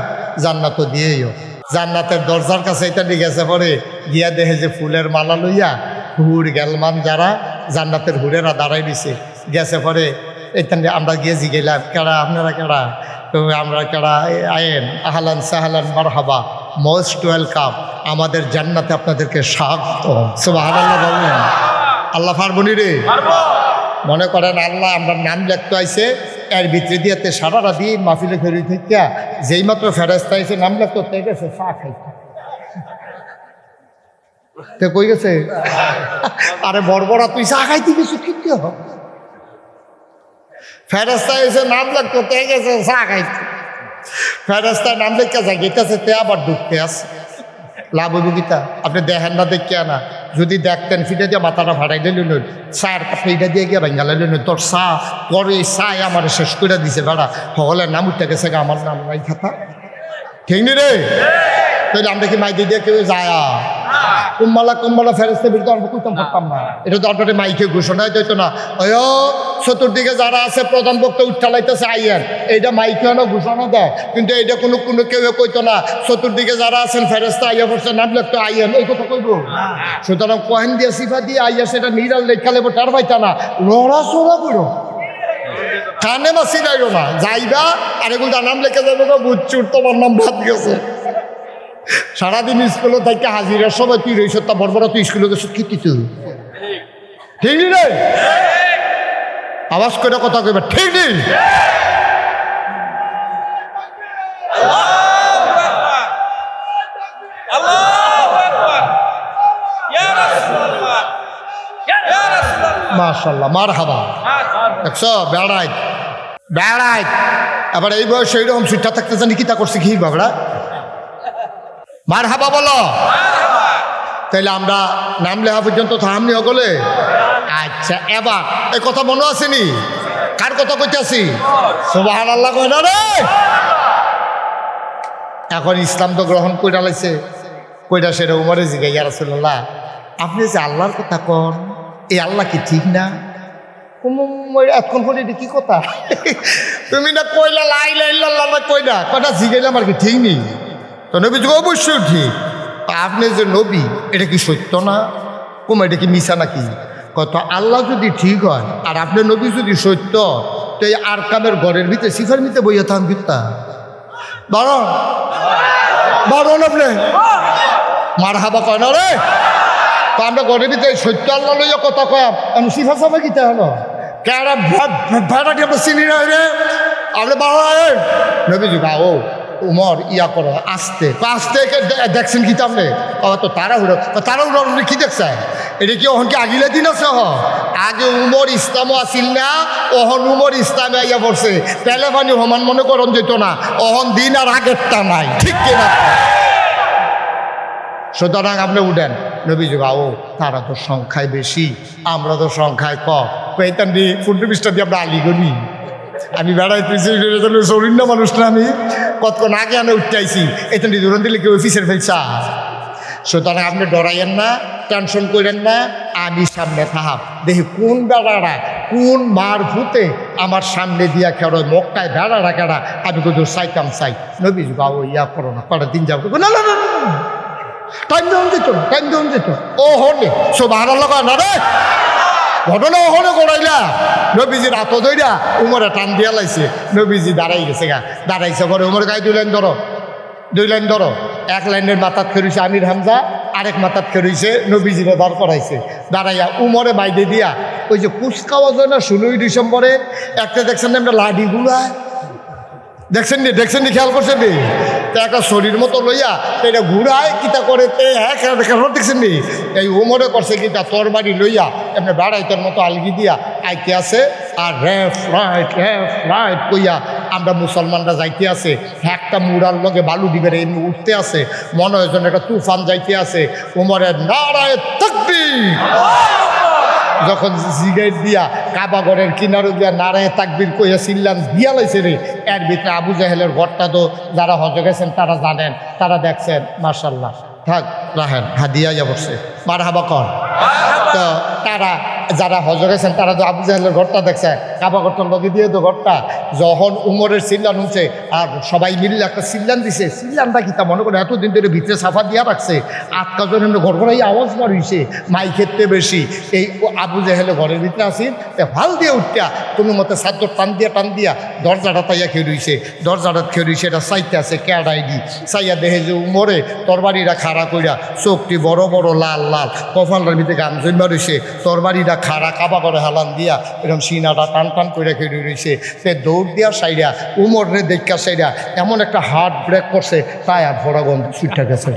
জান্নাত দিয়েইও। জান্নাতের দরজার কাছে এটা গেছে পরে গিয়া দেখে যে ফুলের মালা লইয়া হুর গেলমান যারা জান্নাতের হুরেরা দাঁড়াই দিছে, গেছে পরে এইখান আমরা গিয়ে গেলাম, কেডা আপনারা কেডা? তো আমরা কেডা? আয়েন, আহলান সাহলান মারহাবা, মোস্ট ওয়েলকাম, আমাদের জান্নাতে আপনাদেরকে স্বাগত। সুবহানাল্লাহ বললেন। আল্লাহ পারবনি রে? মনে করেন আল্লাহ আমরা নাম লিখতে আইছে, এর ভিতরে দিয়েতে সারাটা দিন মাহফিলে ফেরি থেকে যেই মাত্র ফেরেস্তা আইছে নাম লিখতে তে গেছে চা খাইতে। তে কই গেছে? আরে বড়বড়া তুই চা খাইতে গেছিস কি? ফেরেস্তা এসে নাম লিখতে তে গেছে চা খাইতে। ফেরেস্তায় নাম লিখতে যায় গেতেছে, তে আবার ঢুকতে আসে। লাভ হইব গীতা? আপনি দেখেন না, দেখিয়া না। যদি দেখতেন ফিটে দিয়ে মাথাটা ফাটাই দিলেন, চায়ের কাপড় এইটা দিয়ে গিয়ে বাঙ্গালেন, তোর চা, তোর এই চাই আমার শেষ করে দিছে বেড়া, সকলের নাম উঠতে গেছে, আমার নাম নাই খাতা। ঠিক নি রে? তাহলে আমরা কি মাইকে দিয়ে কেউ যায়? কুম্বালা ফেরেস্তে বিরুদ্ধে অল্প করতাম পারতাম না। এটা তো অল্পটি মাইকে ঘোষণায় দিত না, ওই চতুর্দিকে যারা আছে প্রধান বক্তা উঠালাইতেছে আইয়েন, এইটা মাইকে না ঘোষণা দেয়, কিন্তু এইটা কোনো কেউ কইতো না চতুর্দিকে যারা আছেন ফেরেস্তা আইয়া পড়ছে নাম লিখতো আইয়েন, এই কথা কইব? সুতরাং কহেন দিয়ে সিফা দিয়ে আইয়া সেটা নিরাল লেখা লেবো টার পাইতা না, লড়াচড়া করো, কানে মাসি যাইও না, যাইবা আর এগুলো নাম লেখা যাবে না, বুঝছুর তোমার নাম বাদ গেছে। সারাদিন স্কুলে থেকে হাজিরার সময় তুই রইস, তা বড় বড় তুই স্কুলে গেছ কি? তুই ঠিক রে? আওয়াজ করে কথা কইবা, ঠিক নেই? মাশাআল্লাহ, মারহাবা। দেখছ বেড়াই বেড়াই, আবার এই বয়স এইরকম সুইটা থাকতে জানি কি তা করছে কি বাবরা? মারহাবা বলো। তাইলে আমরা নাম লেখা পর্যন্ত থামনি হগলে? আচ্ছা, এবার এই কথা মনে আসেনি? কার কথা কইতেছি? সুবহানাল্লাহ কই না রে? এখন ইসলাম তো গ্রহণ কইরা লাইছে, কইরা সেটা উমরে জিগাই, ইয়া রাসূলুল্লাহ আপনি যে আল্লাহর কথা কন, এই আল্লাহ কি ঠিক না? এখন করে এটা কি কথা? তুমি না কইলা লা ইলাহা ইল্লাল্লাহ, না কইনা কয়টা জিগাইলাম আর কি, ঠিক নেই তো? নবী যুগ অবশ্যই ঠিক। আপনি যে নবী, এটা কি সত্য না? এটা কি মিছা নাকি? কত আল্লাহ যদি ঠিক হয় আর আপনার নবী যদি সত্য, তো এই আর কামের ঘরের ভিতরে শিখার ভিতরে বইয়া থাম কিতা বারণ বারণ আপনি মারহাবা কয় না রে? তো আমরা ঘরের ভিতরে সত্য আল্লাহ লইয়া কথা কয়াম, আমি শিফা সাবা কিতা হলো কেরা ভাড়াটি আমরা চিনি না রে? আপনি বাড়া নবী যুগ ও উমর ইয়া করো আস্তে আস্তে দেখছেন কি তামনে তো তাড়াহুড়ো আপনি কি দেখছেন এটা কি ওহনকে আগিলে দিন আছে আগে উমর ইসলামও আসিল না ওহন উমর ইসলামে আইয়া পড়ছে পেলে পানি সমান মনে করন যেত না ওহন দিন আর আগেরটা নাই ঠিক কিনা সুতরাং আপনি উঠেন নবীজি বাবু তারা তো সংখ্যায় বেশি আমরা তো সংখ্যায় কম এইতান দিয়ে ফুন্ডু বিশটা দিয়ে আমরা আলিগনি আমি বেড়াইতেছি চলিন না মানুষ না আমি কতক্ষণ আগে আমি উঠতে আইছি এখান দিয়ে দূরন দিলে কেউ অফিসের ফেলছা সুতরাং আপনি ডরাইয়েন না টেনশন করেন না আমি সামনে থাহাব দেখি কোন বেড়ারা কোন মার ভূতে আমার সামনে দিয়া খেড়ো মক্কায় বেড়ারা কেড়া আমি কিন্তু চাইতাম চাই নবীজ বাবু ইয়া করো না কটা দিন যাবো না না না টাইম দেওয়া যেত ও হনে সব হারার লগা না রে ঘটনা ওখানে করাইলা নবীজির হাত ধইরা উমরে টান দিয়া লাইছে নবীজি দাঁড়াই গেছে গা দাঁড়াইছে পরে উমর গায়ে দুই লাইন ধরো এক লাইনের মাথাত খেরুইছে আমির হামজা আরেক মাথাত খেরুইছে নবীজিরে দাঁড় করাইছে দাঁড়াইয়া উমরে বাইদে দিয়া ওই যে কুচকাওয়া যায় না 16ই ডিসেম্বরে একটা দেখছেন না আমরা লাডিগুলা দেখছেন নি খেয়াল করছেন নি একটা শরীর মতো লইয়া এটা ঘুরায় কিতা করে হ্যাঁ দেখছেন নি এই উমরে করছে কিতা তোর বাড়ি লইয়া এমনি বেড়াইতের মতো আলগি দিয়া আইতে আছে আর রেফ রাইট কইয়া আমরা মুসলমানরা যাইতে আছে একটা মুড়ার লগে বালু দিবের এমনি উঠতে আছে মনে হয় যেন একটা তুফান যাইতে আছে উমরের নারায়ে তাকবীর যখন সিগারেট দিয়া কাবাগরের কিনারে দিয়া নারায়ে তাকবীর কইয়া চিল্লান দিয়া লাইছে রে এর ভিতরে আবু জাহেলের ঘরটা তো যারা হজ গেছেন তারা জানেন তারা দেখছেন মাশাআল্লাহ থাক রাহেন হাদিয়া যা বসছে মারহাবা কর তো তারা যারা হজ গেছেন তারা তো আবু জাহেলের ঘরটা দেখছে কাবা ঘরটার লগে দিয়ে তো ঘরটা যখন উমরের চিল্লান হচ্ছে আর সবাই মিললে একটা চিল্লান দিছে চিল্লানটা কি তা মনে করে এতদিন ধরে ভিতরে সাফা দিয়া রাখছে আটকাজন এমনি ঘর ঘরে আওয়াজ বাড়িয়েছে মাই ক্ষেত্রে বেশি এই আবু জাহেলে ঘরের ভিতরে আসি ভাল দিয়ে উঠটা কোনো মতে সাদ্য টান দিয়া দরজাটা তাইয়া খেয়ে রইছে দরজাটা খেয়ে রইছে এটা চাইতে আছে ক্যাডাইডি চাইয়া দেখে যে উমরে তরবারিটা খাড়া কইরা চোখটি বড় বড় লাল লাল কপালটার ভিতরে গাম জন্মা রয়েছে তরবারিটা খাড়া কাবা করে হালান দিয়া এরকম সিনাটা টান টান করে খেয়ে রয়েছে সে দৌড় দিয়া সাইডা উমরে দেখা সাইডা এমন একটা হার্ট ব্রেক করছে তাই আর ভরা গন্ধ ছুটটা গেছে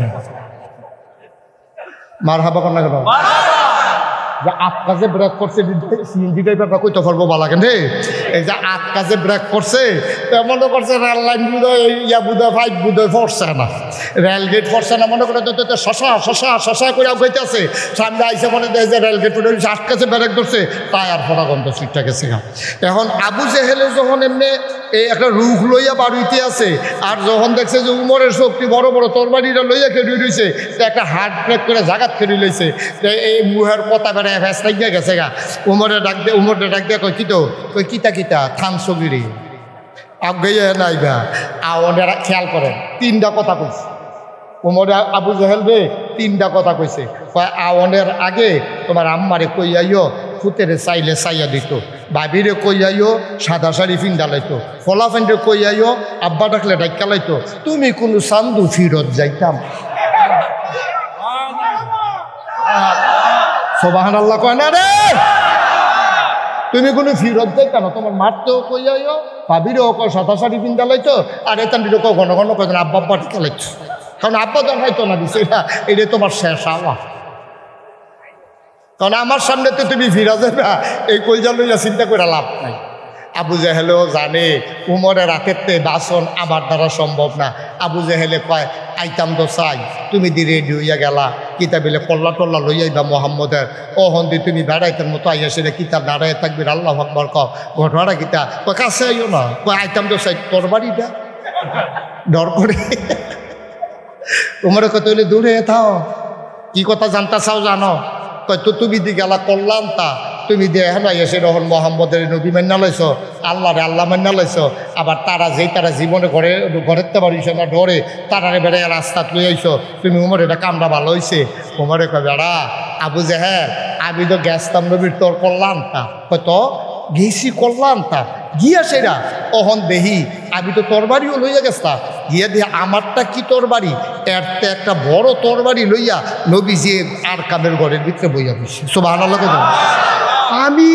মার হাবা কন্যা গেল যে আট কাজে ব্রেক করছে সিএনজি ড্রাইভারটা কইতে পারবো বালা কেন রে এই যে আট কাজে ব্রেক করছে মনে করছে রেল লাইন বুধয় ইয়া বুধয় ফাইভ বুধয় পড়ছে না রেলগেট পড়ছে না মনে করে তো শশা করে আগাইতে আছে সামনে আইসে মনে দেয় যে রেলগেট আট কাছে ব্রেক ধরছে তাই আর ফরাগন্ধ সিটটা গেছে এখন আবু জেহেলে যখন এমনি এই একটা রুখ লইয়া বাড়িতে আছে আর যখন দেখছে যে উমরের শক্তি বড় বড় তরবারিটা লইয়া খেয়ে রয়েছে একটা হার্ট ব্রেক করে জাগাত খেয়ে লইছে এই মুহের কথা বেড়ায় ফ্যাস লাগিয়ে গেছে গা উমরে ডাক দিয়ে কই কিতা থাম সগিরি আগাইয়া নাইবা আওয়ানেরা খেয়াল করেন তিনটা কথা কইছে উমরে আবু জাহেল রে তিনটা কথা কইছে আওয়ানের আগে তোমার আম্মারে কইয়াইও ফুতেরে চাইলে চাইয়া দিত ভাবিরে কইয়াইও সাদা শাড়ি ফিন্দা লাইতো ফলা ফেন্ডে কইয়াইও আব্বা ডাকলে ডাক্কা লাইতো তুমি কোনো চান্দু ফিরত যাইতাম সুবহানাল্লাহ কয় না রে তুমি কোনো ফিরত যাইতা না তোমার মারতেও কইয়াইও ভাবিরেও কয় সাদা শাড়ি ফিন্দা লাইতো আর এতান্ডিরও কয় ঘন ঘন কয় আব্বা আব্বা টিকা লাইতো কারণ আব্বা দেখাইতো না দিছে এটা তোমার শেষ আওয়া কারণ আমার সামনে তো তুমি ফিরা যাবে এই কইজা লইয়া চিন্তা করে লাভ নাই আবু জেহেলেও জানে উমরের রাতেরতে বাসন আমার দ্বারা সম্ভব না আবু জেহেলে কয় আইতাম তো চাই তুমি দি রেডি হইয়া গেলা কিতাবিলে কল্লা টল্লা লইয়াইবা মোহাম্মদের ও হন্দি তুমি বেড়াইতের মতো আইয়া সেটা কিতাব দাঁড়াইয়া থাকবি আল্লাহ আকবার ক ঘটনাটা কিতা কয় কাছে আইও না কয় আইতাম তো চাই তোর বাড়িটা ডর করে উমরে কত হইলে দূরে থাও কি কথা জানতা চাও জানো কয় তো তুমি দি গেলা করলাম তা তুমি দিয়ে হেন এসে রহন মোহাম্মদের নবী মান্না লাইছ আল্লাহ মান্না লাইছ আবার তারা তারা জীবনে ঘরেতে পারিস না ডরে তারারে বেড়ে রাস্তাত লই আইস তুমি উমর এটা কামটা ভালো হয়েছে উমরে কয় বেড়া আবু জেহেল আমি তো গেছতাম নবীর তোর করলাম তা হয়তো গেছি করলাম তা গিয়া সেরা অহন দেহি আমি তো তরবারিও লইয়া গেছতাম গিয়া দিয়ে আমারটা কি তরবারি এরতে একটা বড় তরবারি লইয়া নবী যে আর কামের ঘরের ভিতরে বইয়া বসে সুবহানাল্লাহ। আমি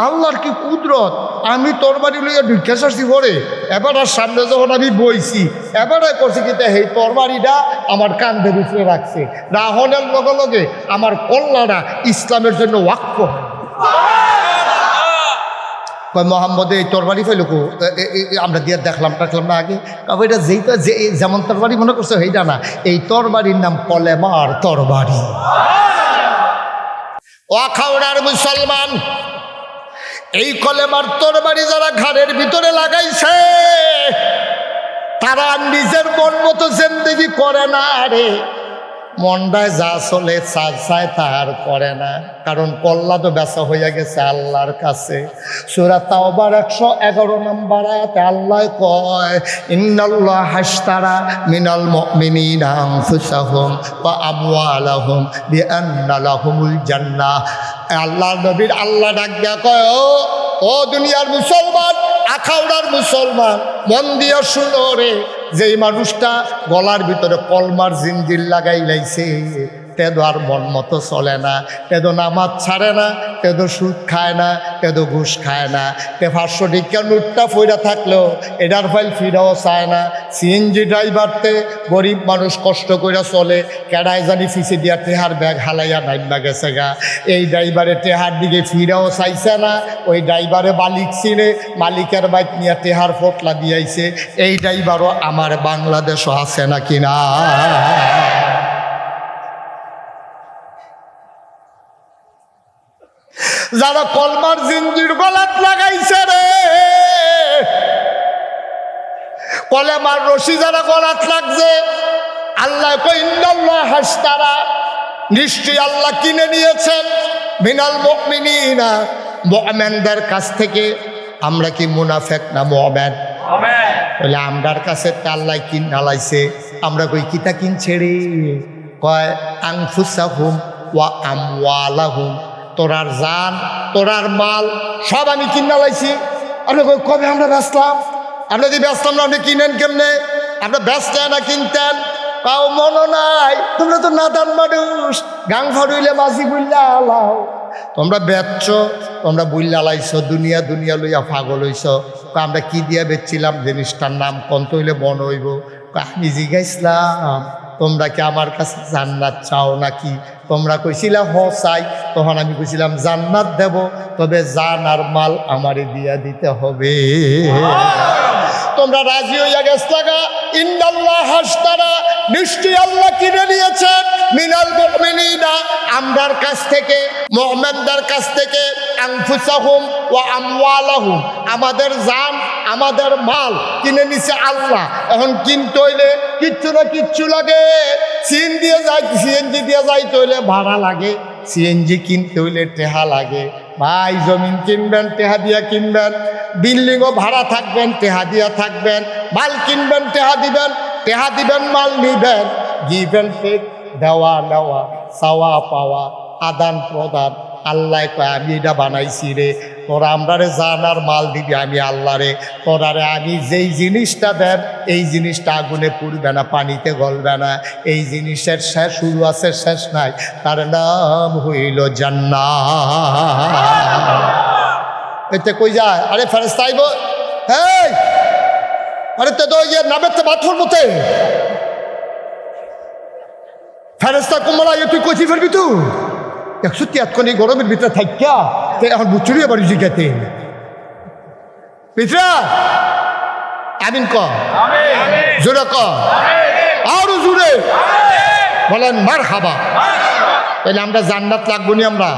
আল্লাহর কি কুদরত, আমি তরবারি লইয়া ঢুকে আসছি পরে এবার আর সামনে যখন আমি বইছি এবারে করছি কিন্তু এই তরবারিটা আমার কান্ধের উপরে রাখছে, রাহনের লগে লগে আমার কল্যাণা ইসলামের জন্য ওয়াকফ হয়। মোহাম্মদ এই তরবারি ফেলুক আমরা দিয়ে দেখলাম না আগে, কারণ এটা যেইটা যে যেমন তরবারি মনে করছে সেইটা না, এই তরবারির নাম কলেমার তরবারি। আখাউড়ার মুসলমান, এই কলেমার তরবারি যারা ঘাড়ের ভিতরে লাগাইছে তারা নিজের মন মতো জিন্দেগি করে না রে, মনটায় যা চলে চায় তার করে না, কারণ কল্লা তো বেচা হইয়া গেছে আল্লাহর কাছে। সূরা তাওবার 111 নম্বর আয়াতে আল্লাহ কয়, ইন্নাল্লাহ হাশতারা মিনাল মুমিনিনা আনফুসাহুম ওয়া আমওয়ালাহুম বিআন্না লাহুমুল জান্নাহ। আল্লাহর নবীর আল্লাহ ডাক দিয়া কয়, ও দুনিয়ার মুসলমান, আখাউড়ার মুসলমান, মন দিয়া শুনো রে, যেই মানুষটা গলার ভিতরে কলমার জিঞ্জির লাগাই লাইছে তেদো আর মন মতো চলে না, তেদো নামাজ ছাড়ে না, তেদো সুদ খায় না, তেদো ঘুষ খায় না, তে 500 টাকা নোটটা ফইরা থাকলেও এটার ফাইল ফিরাও চায় না। সিএনজি ড্রাইভারতে গরিব মানুষ কষ্ট করে চলে, কেডায় জানি ফিসে দিয়া টেহার ব্যাগ হালাইয়া নাইমা গেছে গা, এই ড্রাইভারে টেহার দিকে ফিরাও চাইছে না, ওই ড্রাইভারে মালিক চিনে, মালিকের বাইক নিয়ে টেহার ফোটলা দিয়াইছে। এই ড্রাইভারও আমার বাংলাদেশও আছে নাকি না? যারা কলমার জিঞ্জির গলাত লাগাইছে রে, কলেমার রশি যারা গলাত লাগছে, আল্লাহ কই ইন্নাল্লাহ হাশতারা, নিশ্চয়ই আল্লাহ কিনে নিয়েছেন মিনাল মুমিনিনা, মুমিনদের কাছ থেকে। আমরা কি মুনাফিক না মুমিন? বলে আমরার কাছে আল্লাহ কিনা লাইছে। আমরা কই কিতা কিনছে রে? কয় আনফুসাহুম ওয়া আমওয়ালাহুম, তোরার জান তোরার মাল সব আমি কিনা লাইছি। আপনি কবে আমরা বেচলাম? আপনি যদি বেচলাম না আপনি কিনেন কেমনে? আপনি বেচতেন না কিনতেন? কাউ মনে নাই, তোমরা তো নাদান মানুষ, গাং ফাড়ুইলে মাঝি বুল্লা আলাও। তোমরা বেচছ, তোমরা বুল্লা লাইছ, দুনিয়া দুনিয়া লইয়া পাগল হইছ। আমরা কি দিয়া বেচছিলাম জিনিসটার নাম কন্ত হইলে মন হইব। আমি জিজ্ঞাসলাম তোমরা কি আমার কাছে জান্নাত চাও নাকি? তোমরা কইছিলা হ চাই। তখন আমি কইছিলাম জান্নাত দেব, তবে জান আর মাল আমারে দিয়া দিতে হবে। তোমরা রাজি হইয়া গেছলাগা। ইন্নাল্লাহ হাশতারা, নিশ্চয়ই আল্লাহ কিনে নিয়েছেন মিনাল মুমিনিনা, আমরার কাছ থেকে, মুমিনদের কাছ থেকে, আনফুসাহুম ওয়া আমওয়ালাহুম, আমাদের জান আমাদের মাল কিনে নিছে আল্লাহ। এখন কিনতে হইলে কিচ্ছু না কিচ্ছু লাগে। সিএনজি দিয়ে যাইতে হইলে ভাড়া লাগে, সিএনজি কিনতে হইলে টেহা লাগে। ভাই জমিন কিনবেন টেহা দিয়া কিনবেন, বিল্ডিংও ভাড়া থাকবেন টেহা দিয়া থাকবেন, মাল কিনবেন টেহা দিবেন, টেহা দিবেন মাল নিবেন। গিভ অ্যান্ড টেক, দেওয়া নেওয়া, চাওয়া পাওয়া, আদান প্রদান। আল্লাহ কয় আমি এটা বানাইছি রে, তোরা আমরারে জান আর মাল দিবি আমি আল্লাহ রে। তোরারে আমি যেই জিনিসটা দেন এই জিনিসটা আগুনে পুড়বে না, পানিতে গলবে না, এই জিনিসের শেষ শুরু আছে শেষ নাই, তার নাম হইল জান্নাত। এতে কই যায়? আরে ফেরেশতা আইব, এই আরে তো ইয়ে নামের তো বাথরুম মতে ফেরেশতা কুমড়া তুই কচি ফেলবি তুই 173 গরমের ভিতরে থাকিয়া এখন বুচুরি আবার জিগাতে পিতরা আমিন ক জোরে ক আরো জোরে বলেন মারহাবা। তাহলে আমরা জান্নাত লাগবো নি? আমরা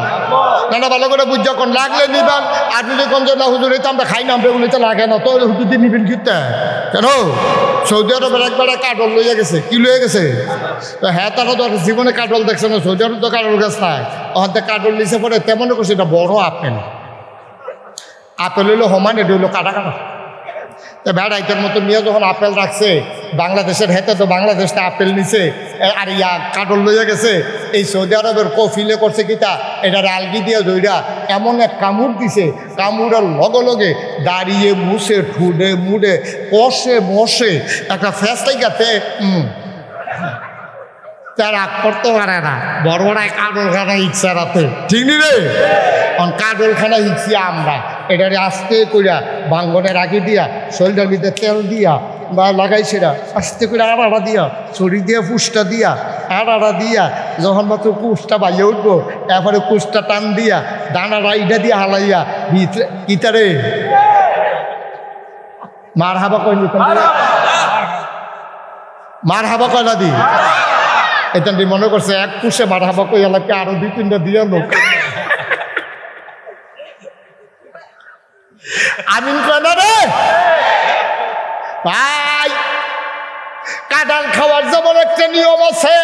না ভালো করে বুঝ যখন লাগলে নিবান। আর যদি কোন না হুজুর তো আমরা খাই না, আমরা উনি তো লাগে না, তো হুজুর দিয়ে নিবেন কিনতে কেন? সৌদি আরবের একবারে কাঠল লইয়া গেছে। কি লইয়া গেছে? তো হ্যাঁ, তারা তো জীবনে কাঠল দেখছে না। সৌদি আরব তো কাঠল গাছ নাই, ওখান থেকে কাঠল নিচে পরে তেমন করছে এটা বড় আপেল। আপেল হইলো সমান, এটা হইলো কাটা কাটা। তো বেড়াইতের মতো নিয়ে যখন আপেল রাখছে বাংলাদেশের হেতে, তো বাংলাদেশটা আপেল নিছে আর ইয়া কাঠল লইয়া গেছে। এই সৌদি আরবের কফিলে করছে কিতা, এটার আলগি দিয়ে দইরা এমন এক কামড় দিছে, কামড়ের লগে লগে দাঁড়িয়ে মুছে ঠুডে মুড়ে কষে মশে একটা ফ্যাস লাগাতে তার রাগ করতে পারে না। বড় বড় কাজলখানা ইচ্ছা রাতে, ঠিক নি রে? কাজলখানা ইচ্ছি আমরা এটারে আস্তে কইরা ভাঙ্গনে রাখি দিয়া শরীরের ভিতরে তেল দিয়া বা লাগাইছে না, আস্তে করে আড়া দিয়া ছড়ি দিয়া ফুসটা দিয়া আড়া দিয়া যখন মাত্র কুচটা বাইয়ে উঠবো, এরপরে কুচটা টান দিয়া ডানা রাইডা দিয়া হালাইয়া ভিতরে ইতারে মার হাবা কইনি, মার হাবা কয়লা দি এটা মনে করছে এক কুশে মার হাবা কই এলাকে আরো 2-3টা দিয়া লোক আমিন কয়না রে ভাই। কাঁঠাল খাওয়ার যেমন একটা নিয়ম আছে,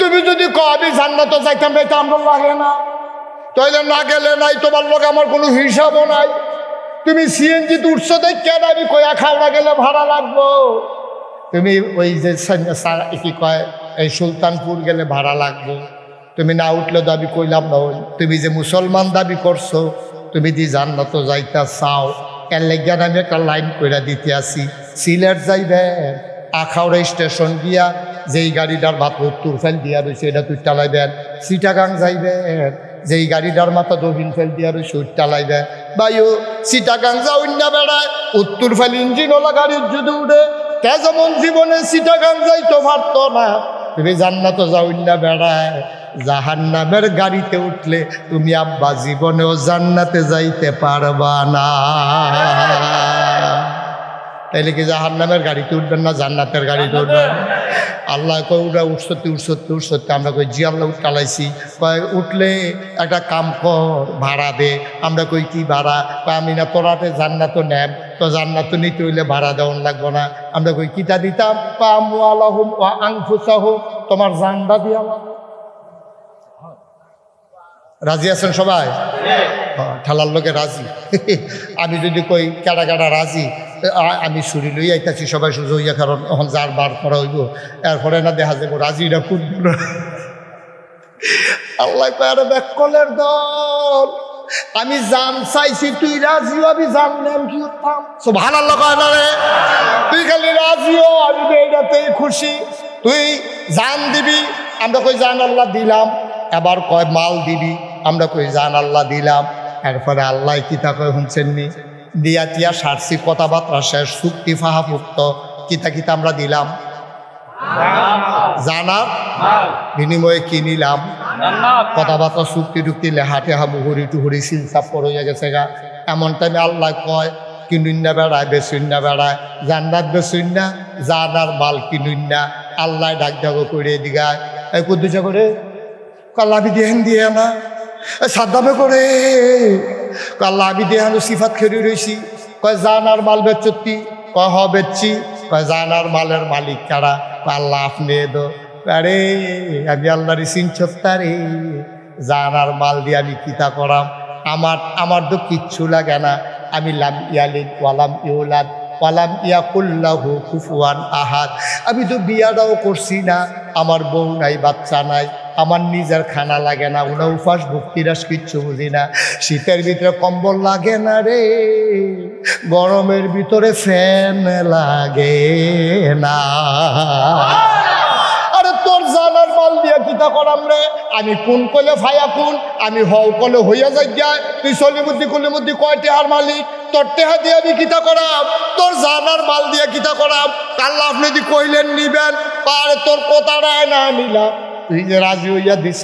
তুমি যদি কবি জান্নাত যাইতাম এটা আমার লাগে না, তাইলে না গেলে নাই, তোমার লোক আমার কোনো হিসাবও নাই। তুমি সিএনজি উঠছো দেখে আমি কয়া খাওয়া গেলে ভাড়া লাগবো, তুমি ওই যে কি কয় এই সুলতানপুর গেলে ভাড়া লাগবো, তুমি না উঠলে দাবি কইলাম না। তুমি যে মুসলমান দাবি করছো, তুমি দি জান্নাত যাইতা চাও, এর লেগে আমি একটা লাইন কইরা দিতে আসি। সিলেট যাইবেন আখাউড়া স্টেশন গিয়া যেই গাড়িটার মাথা উত্তর ফেল দিয়া রয়েছে এটা তুই চালাইবেন। চিটাগাং যাইবেন যেই গাড়িটার মাথা দক্ষিণ ফেল দিয়া রয়েছে ওই চালাইবেন। বাইও চিটাগাং যাও না বেড়ায় উত্তর ফেল ইঞ্জিনওয়ালা গাড়ির যদি উঠে তে যেমন জীবনে চিটাগাং যাইতো পারতো না, তুমি জান্নাত যাও না বেড়ায় জাহান্নামের গাড়িতে উঠলে তুমি আব্বা জীবনেও জান্নাতে যাইতে পারবা না। তাইলে কি জাহান্নামের গাড়িতে উঠবেন না জান্নাতের গাড়িতে উঠবেন? আল্লাহ কয় উঠা উঠসতে আমরা কই জি আল্লাহ চালাইছি। কয় উঠলে একটা কাম কর ভাড়া দে। আমরা কই কি ভাড়া? কয় আমি না তোরাতে জান্নাত নেব, তো জান্নাত নিতে হইলে ভাড়া দেওয়ান লাগবো না। আমরা কই কিটা দিতাম? আমওয়ালাহুম ওয়া আনফুসাহুম, তোমার জানটা দিয়া লাগবে। রাজি আছেন সবাই? ঠালার লোকে রাজি। আমি যদি কই কাটা কাটা রাজি, আমি ছুরি লই আইতাছি সবাই সুযোগ হইয়া, কারণ এখন যার বার করা হইব এরপরে না দেখা যাবো রাজিটা ফুটব না। আল্লাহ কয়ার ব্যাকলের দল, আমি জান চাইছি তুই রাজিও, আমি জান নাম কি উত্তম সুবহানাল্লাহ কয় না রে? তুই খালি রাজিও, আমি এইটাতেই খুশি। তুই জান দিবি, আমরা কই জান আল্লাহ দিলাম। এবার কয় মাল দিবি, আমরা কই জান আল্লাহ দিলাম। এরপরে আল্লাহ কিতা কয় শুনছেননি? দিয়া টিয়া সারছি, কথাবার্তা শেষ, চুক্তি ফাহাপুক্ত, কিতা কিতা আমরা দিলাম, জানার বিনিময়ে কি নিলাম? কথাবার্তা চুক্তি টুক্তি লেহা টেহা মুহুরি টুহুরি সিলসাপ হইয়া গেছে গা। এমন টাইমে আল্লাহ কয় কিনুন না বেড়ায় বেচুন না বেড়ায়, জান্নাত বেচুন না, জানার মাল কিনুন না। আল্লাহ ডাক ডাক করে দিগায় এই কুদ্দুচা করে কাল্লাবি দিহেন দিয়ে না সাদ্দামে করে কাল্লা আমি দেহানো সিফাত খেয়ে রয়েছি। কয় জানার মাল বেচতি? কয় হ বেচছি। কয় জানার মালের মালিক কারা? আল্লাহ আপনি দো। আরে আমি আল্লাহর সিনছত্তারে জানার মাল দিয়ে আমি কিতা করাম? আমার তো কিচ্ছু লাগে না। আমি লাম ইয়ালিদ ওয়ালাম ইউলাদ ওয়ালাম ইয়াকুল্লাহু কুফুয়ান আহাদ। আমি তো বিয়াটাও করছি না, আমার বউ নাই, বাচ্চা নাই, আমার নিজের খানা লাগে না, উনা উপাস ভক্তিরাস কিচ্ছু বুঝি না। শীতের ভিতরে কম্বল লাগে না রে, গরমের ভিতরে ফ্যান লাগে না। আরে তোর জানার মাল দিয়া কিতা করাম রে? আমি কোন কলে ফায়া কোন, আমি হও কলে হইয়া যাই যায়। তুই সলিমুদ্দি কলিমুদ্দি কয় টেহার মালিক? তোর টেহা দিয়ে আমি কিতা করাম? তোর জানার মাল দিয়া কিতা করাম? আল্লাহ আপনি যদি কইলেন নিবেন, আরে তোর কথাটাই না নিলাম। তুই যে রাজি হইয়া দিস,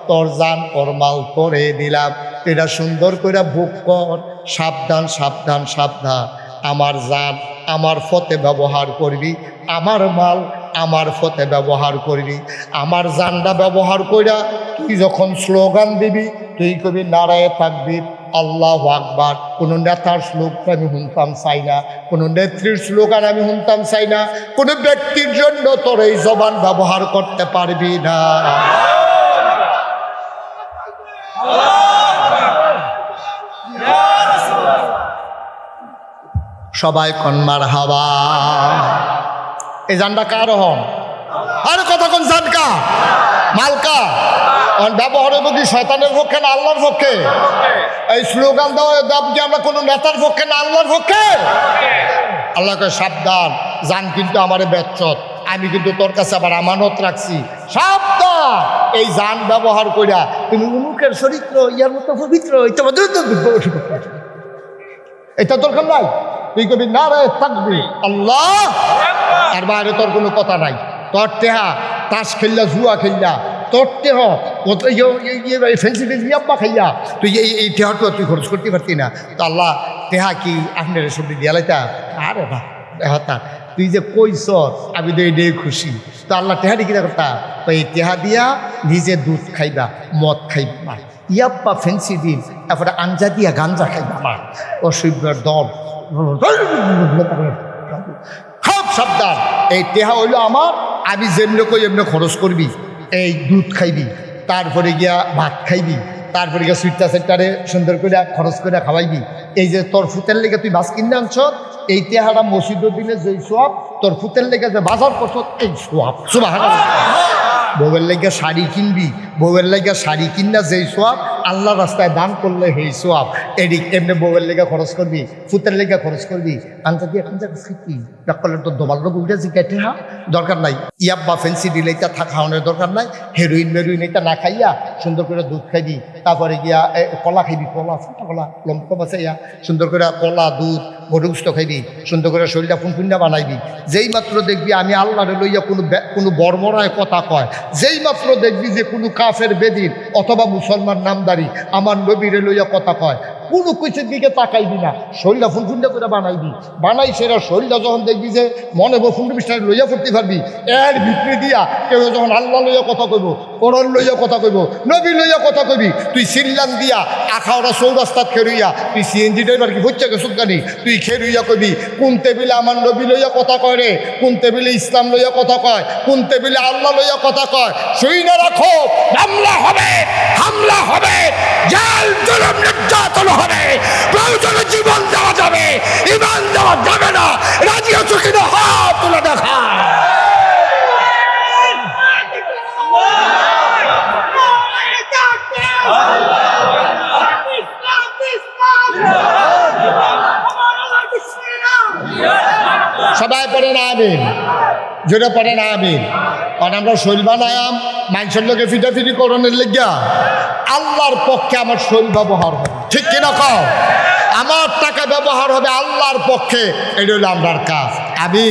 তোর জান ওর মাল করে দিলাম। এটা সুন্দর করে ভোগ কর। সাবধান সাবধান সাবধান, আমার জান আমার ফতে ব্যবহার করবি, আমার মাল আমার ফতে ব্যবহার করবি। আমার জানটা ব্যবহার কইরা তুই যখন স্লোগান দিবি, তুই কবি নারায়ে তাকবীর আল্লাহু আকবার। কোনো নেতার শ্লোক আমি শুনতাম চাই না, কোনো নেত্রীর স্লোগান আমি শুনতাম চাই না। কোনো ব্যক্তির জন্য তোর এই জবান ব্যবহার করতে পারবি না। সবাই কন্মার হাওয়া। এই জানটা কার হন? আরে কথা কোন জানকা মালকা ব্যবহার হইব কি শয়তানের পক্ষে না আল্লাহর পক্ষে? এই স্লোগান দেওয়া কি আমরা কোনো নেতার পক্ষে না আল্লাহর পক্ষে? আল্লাহকে সাবধান, জান কিন্তু আমারে বেচ্চত, আমি কিন্তু তোর কাছে আবার আমানত রাখছি, সাবধান এই জান ব্যবহার কইরা তুমি উমুকের চরিত্র ইয়ার মতো পবিত্র এটা দরকার নাই। তুই কবি না রে থাকবি আল্লাহ, আর বাইরে তোর কোনো কথা নাই। তোর টেহা তাস খেললা, জুয়া খেললা, তোর টেহ ফেন্সি আব্বা খাইয়া তুই এই টেহাটা তুই খরচ করতে পারতি না। তো আল্লাহ টেহা কি আপনার সবজি দিয়ালাইতা? আরে বা হতা তুই যে কইস আমি তো এটাই খুশি। তো আল্লাহ টেহাটি কিনা করতা? তো এই টেহা দিয়া নিজে দুধ খাইবা, মদ খাইবা, ইয়াব্বা ফেন্সি দিন, তারপরে আঞ্জা দিয়া গাঞ্জা খাইবা, আমার অসুবিধার দল খুব সাবধান। এই টেহা হইলো আমার, আমি যেমনি কই এমনি খরচ করবি। এই দুধ খাইবি, তারপরে গিয়া ভাত খাইবি, তারপরে গিয়া সুইটটা সেন্টারে সুন্দর করে খরচ করে খাওয়াইবি। এই যে তোর ফুতের লেগে তুই বাস কিনে আনছ, এই টেহাটা মসজিদে দিলে যেই সোয়াব, তোর ফুতের লেগে যে বাজার করছ এই সোয়াব। সুবহানাল্লাহ। বউয়ের লেগে শাড়ি কিনবি, বউয়ের লেগে শাড়ি কিনা যেই সোয়াব, আল্লাহ রাস্তায় দান করলে সেই সোয়াব। এদিক এমনি বউয়ের লেগে খরচ করবি, ফুতের লেগে খরচ করবি। আনতে দিয়ে এখন যাকে শিখবি করলে তোর দোমাল রোগ উঠে জিজ্ঞাসা হা দরকার নাই। ইয়াব্বা ফেন্সি দিলে এটা খাওয়ানোর দরকার নাই। হেরোইন মেরোইন এটা না খাইয়া সুন্দর করে দুধ খাইবি, তারপরে গিয়া কলা খাইবি, কলা ছোটা কলা লম্প বাঁচাইয়া সুন্দর করে কলা দুধ গরুগুস্ত খাইবি, সুন্দর করে শরীরটা ফুনফুন্ডা বানাইবি। যেই মাত্র দেখবি আমি আল্লাহরে লইয়া কোনো বর্মরায় কথা কয়, যেই মাত্র দেখবি যে কোনো কাফের বেদিন অথবা মুসলমান নামদারি আমার নবীরে লইয়া কথা কয়, কোনো কিছুর দিকে তাকাইবি না, শরীরটা ফুনফুন্ডা করে বানাইবি। বানাই সেরা শরীরটা যখন দেখবি যে মনে ফুন্ডু বিষ্ণায় লইয়া করতে পারবি, এর ভিতরে দিয়া কেউ যখন আল্লাহ লইয়া কথা কইব, করণ লইয়া কথা কইব, নবী লইয়া কথা কইবি, তুই সিল্লান দিয়া আখাওড়া চৌরাস্তাত খেরুইয়া তুই সিএনজি ড্রাইভার কি হচ্ছে গেছ জানি, তুই খেরুইয়া কইবি কোন টেবিলে আমার নবী লইয়া কথা কয় রে, কোন টেবিলে ইসলাম লইয়া কথা কয়, কোন টেবিলে আল্লাহ লইয়া কথা কয়। শুই না রাখো, মামলা হবে, হামলা হবে, জাল জুলুম নির্যাতন হবে, প্রয়োজনে জীবন দেওয়া যাবে, ঈমান দেওয়া যাবে না। রাজি আছো কিনা হাত তুলে দেখা। সবাই পড়ে না আমিন, জোরে পড়ে না আমিন। কারণ আমরা শৈল বানায়াম মানুষের লোকে ফিটাফিটি করণের লেগিয়া, আল্লাহর পক্ষে আমার শৈল ব্যবহার হবে, ঠিক কিনা কও? আমার টাকা ব্যবহার হবে আল্লাহর পক্ষে, এটা হলো আমরার কাজ। আমি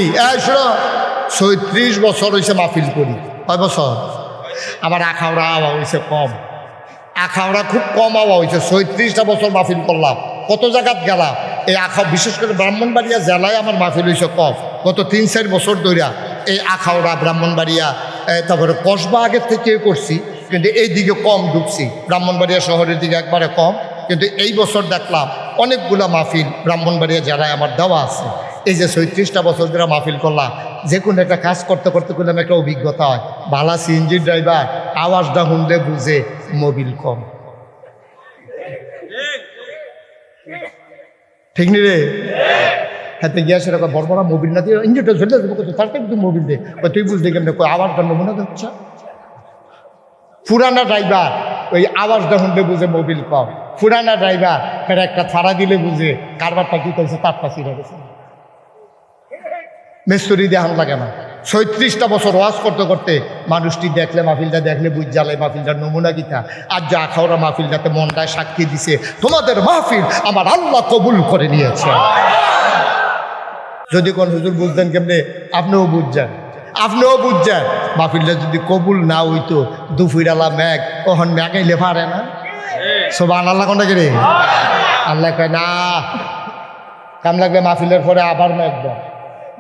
শোনো ৩৬ বছর হয়েছে মাহফিল করি। কয় বছর? আমার আখাউড়া আওয়া হয়েছে কম, আখাউড়া খুব কম আওয়া হয়েছে। ৩৬টা বছর মাহফিল করলাম, কত জায়গাত গেলাম। এই বিশেষ করে ব্রাহ্মণবাড়িয়া জেলায় আমার মাহফিল হয়েছে কম। গত ৩-৪ বছর ধরিয়া এই আখাউড়া, ব্রাহ্মণবাড়িয়া, তারপরে কসবা আগের থেকে করছি, কিন্তু এই দিকে কম ঢুকছি। ব্রাহ্মণবাড়িয়া শহরের দিকে একবারে কম, কিন্তু এই বছর দেখলাম অনেকগুলা মাহফিল ব্রাহ্মণবাড়িয়া জেলায় আমার দেওয়া আছে। এই যে ৩৬টা বছর ধরে মাহফিল করলাম, যে কোনো একটা কাজ করতে করতে করলাম একটা অভিজ্ঞতা হয়। ভালা সিএনজি ড্রাইভার আওয়াজটা শুনলে বুঝে মোবিল কম, ঠিক নি রে? হাতে গিয়া সেরকম বড় বড় মোবিল না দিয়ে ইঞ্জিনটা ঝুলে দেবো, তার কিন্তু মোবিল দে, তুই বুঝতে কেমন আওয়াজটা নমুনা হচ্ছে। পুরানা ড্রাইভার ওই আওয়াজটা শুনলে বুঝে মোবিল কম, পুরানা ড্রাইভার ফের একটা ছাড়া দিলে বুঝে কারবারটা কি করছে, তারটা ছিঁড়ে গেছে। মেস্তরি দেখান লাগে না। ৩৬টা বছর ওয়াজ করতে করতে মানুষটি দেখলে, মাহফিলটা দেখলে বুঝ জ্বালে মাহফিলটার নমুনা গীতা। আর যা আখাউড়া মাহফিলটাতে মনটায় সাক্ষী দিছে, তোমাদের মাহফিল আমার আল্লাহ কবুল করে নিয়েছে। যদি কোন হুজুর বুঝতেন কেমনে, আপনিও বুঝছেন, আপনিও বুঝছেন। মাহফিলটা যদি কবুল না হইতো, দুপুরালা ম্যাগ কখন ম্যাগাইলে পারে না। সুবহানাল্লাহ কোনটা কে রে? আল্লাহ কয় না, কাম লাগবে মাহফিলের পরে আবার ম্যাগ দেয়।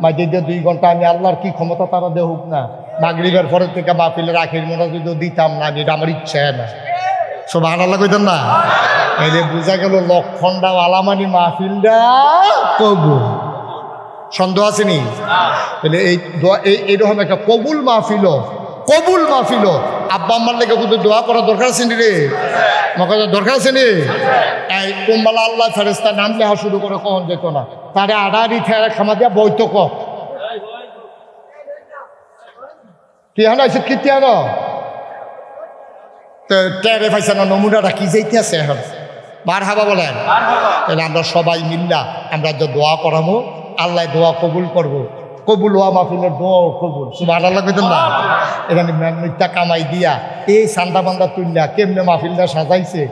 মাঝে দিয়ে 2 ঘন্টা আমি আল্লাহর কি ক্ষমতা তারা দেহুক না, মাগরিবের পরের থেকে মাহফিলের আখির মোটা যদি দিতাম না, এটা আমার ইচ্ছা না। সুবহানাল্লাহ কইতেন না? এই যে বোঝা গেল লক্ষণটা আলামানি মাহফিলটা কবুল। সন্দেহ আসেনি? তাহলে এইরকম একটা কবুল মাহফিল, কবুল মাহফিল। আব্বা আম্মার লেগে কিন্তু দোয়া করা দরকার আছে নি রে? আমাকে দরকার আছে নি? এই কুম্বালা আল্লাহ ফেরেস্তা নাম লেখা শুরু করে কখন যেত না, তারে আড়াআড়ি ঠেয়া খামা দিয়া বইতো ক তুই এখন আইসি কি তিয়ান টেরে পাইছে না, নমুনাটা কি যাইতে আছে এখন। মার হাবা বলেন। তাহলে আমরা সবাই মিল্লা আমরা যে দোয়া করামো, আল্লাহ দোয়া কবুল করবো। কবুল হওয়া মাহফিলের দোয়া কবুল সুবহানাল্লাহ কইতেন না এখানে মিথ্যা কামাই দিয়া এই সান্দা বান্দা তুললা কেমনে মাহফিলটা সাজাইছে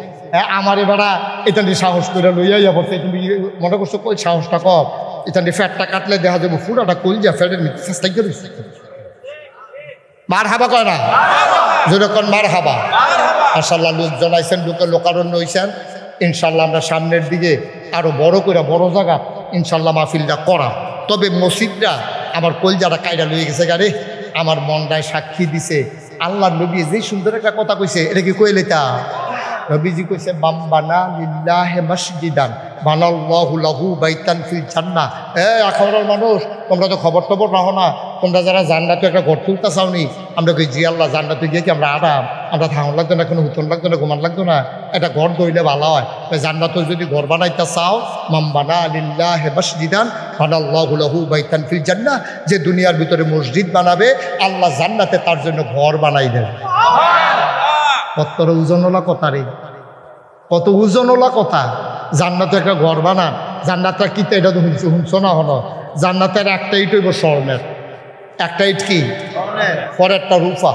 আমার এবারা এটা সাহস করে লইয়া যাবো তুমি মনে করছো কই সাহসটা কর এটা ফ্যাটটা কাটলে দেখা যাবো পুরাটা কলজা ফ্যাটের মধ্যে চেষ্টা করে মার হাবা কয় না যেরকম মার হাবা মাশাআল্লাহ লোকজন আইছেন লোকারণ্য হইছেন ইনশাল্লাহ আমরা সামনের দিকে আরো বড় করে বড় জায়গা ইনশাল্লাহ মাহফিলটা করা তবে মসজিদটা আমার কলজাটা কায়দা লইয়ে গেছে গাড়ি আমার মনটায় সাক্ষী দিছে আল্লাহ নবী যে সুন্দর একটা কথা কইছে এটা কি কইলে তা নবীজি কইছে বাম্বানা লিল্লাহি মসজিদান বানাল্লাহু লাহু বাইতান ফিল জান্নাহ আখাউড়ার মানুষ তোমরা তো খবর টবর রাখো না তোমরা যারা জান্নাতে একটা ঘর তুলতে চাওনি আমরা কই জি আল্লাহ জান্নাতে গিয়ে কি আমরা আরাম আমরা থাকুন লাগতো না কোনো হুতন লাগতো না ঘুমান লাগতো না একটা ঘর দইলে ভালো হয় জান্নাতে যদি ঘর বানাইতে চাও মাম্বানা লিল্লাহি মসজিদান বানাল্লাহু লাহু বাইতান ফিল জান্নাহ যে দুনিয়ার ভিতরে মসজিদ বানাবে আল্লাহ জান্নাতে তার জন্য ঘর বানাই দেবে কত ওজনওয়ালা কথা রে কত ওজনওয়ালা কথা জান্নাতে একটা ঘর বানান জান্নাতটা কি এটা তো শুনছো না হলো জান্নাতের একটা ইট হইব স্বর্ণের একটা ইট কি পরেরটা রূপা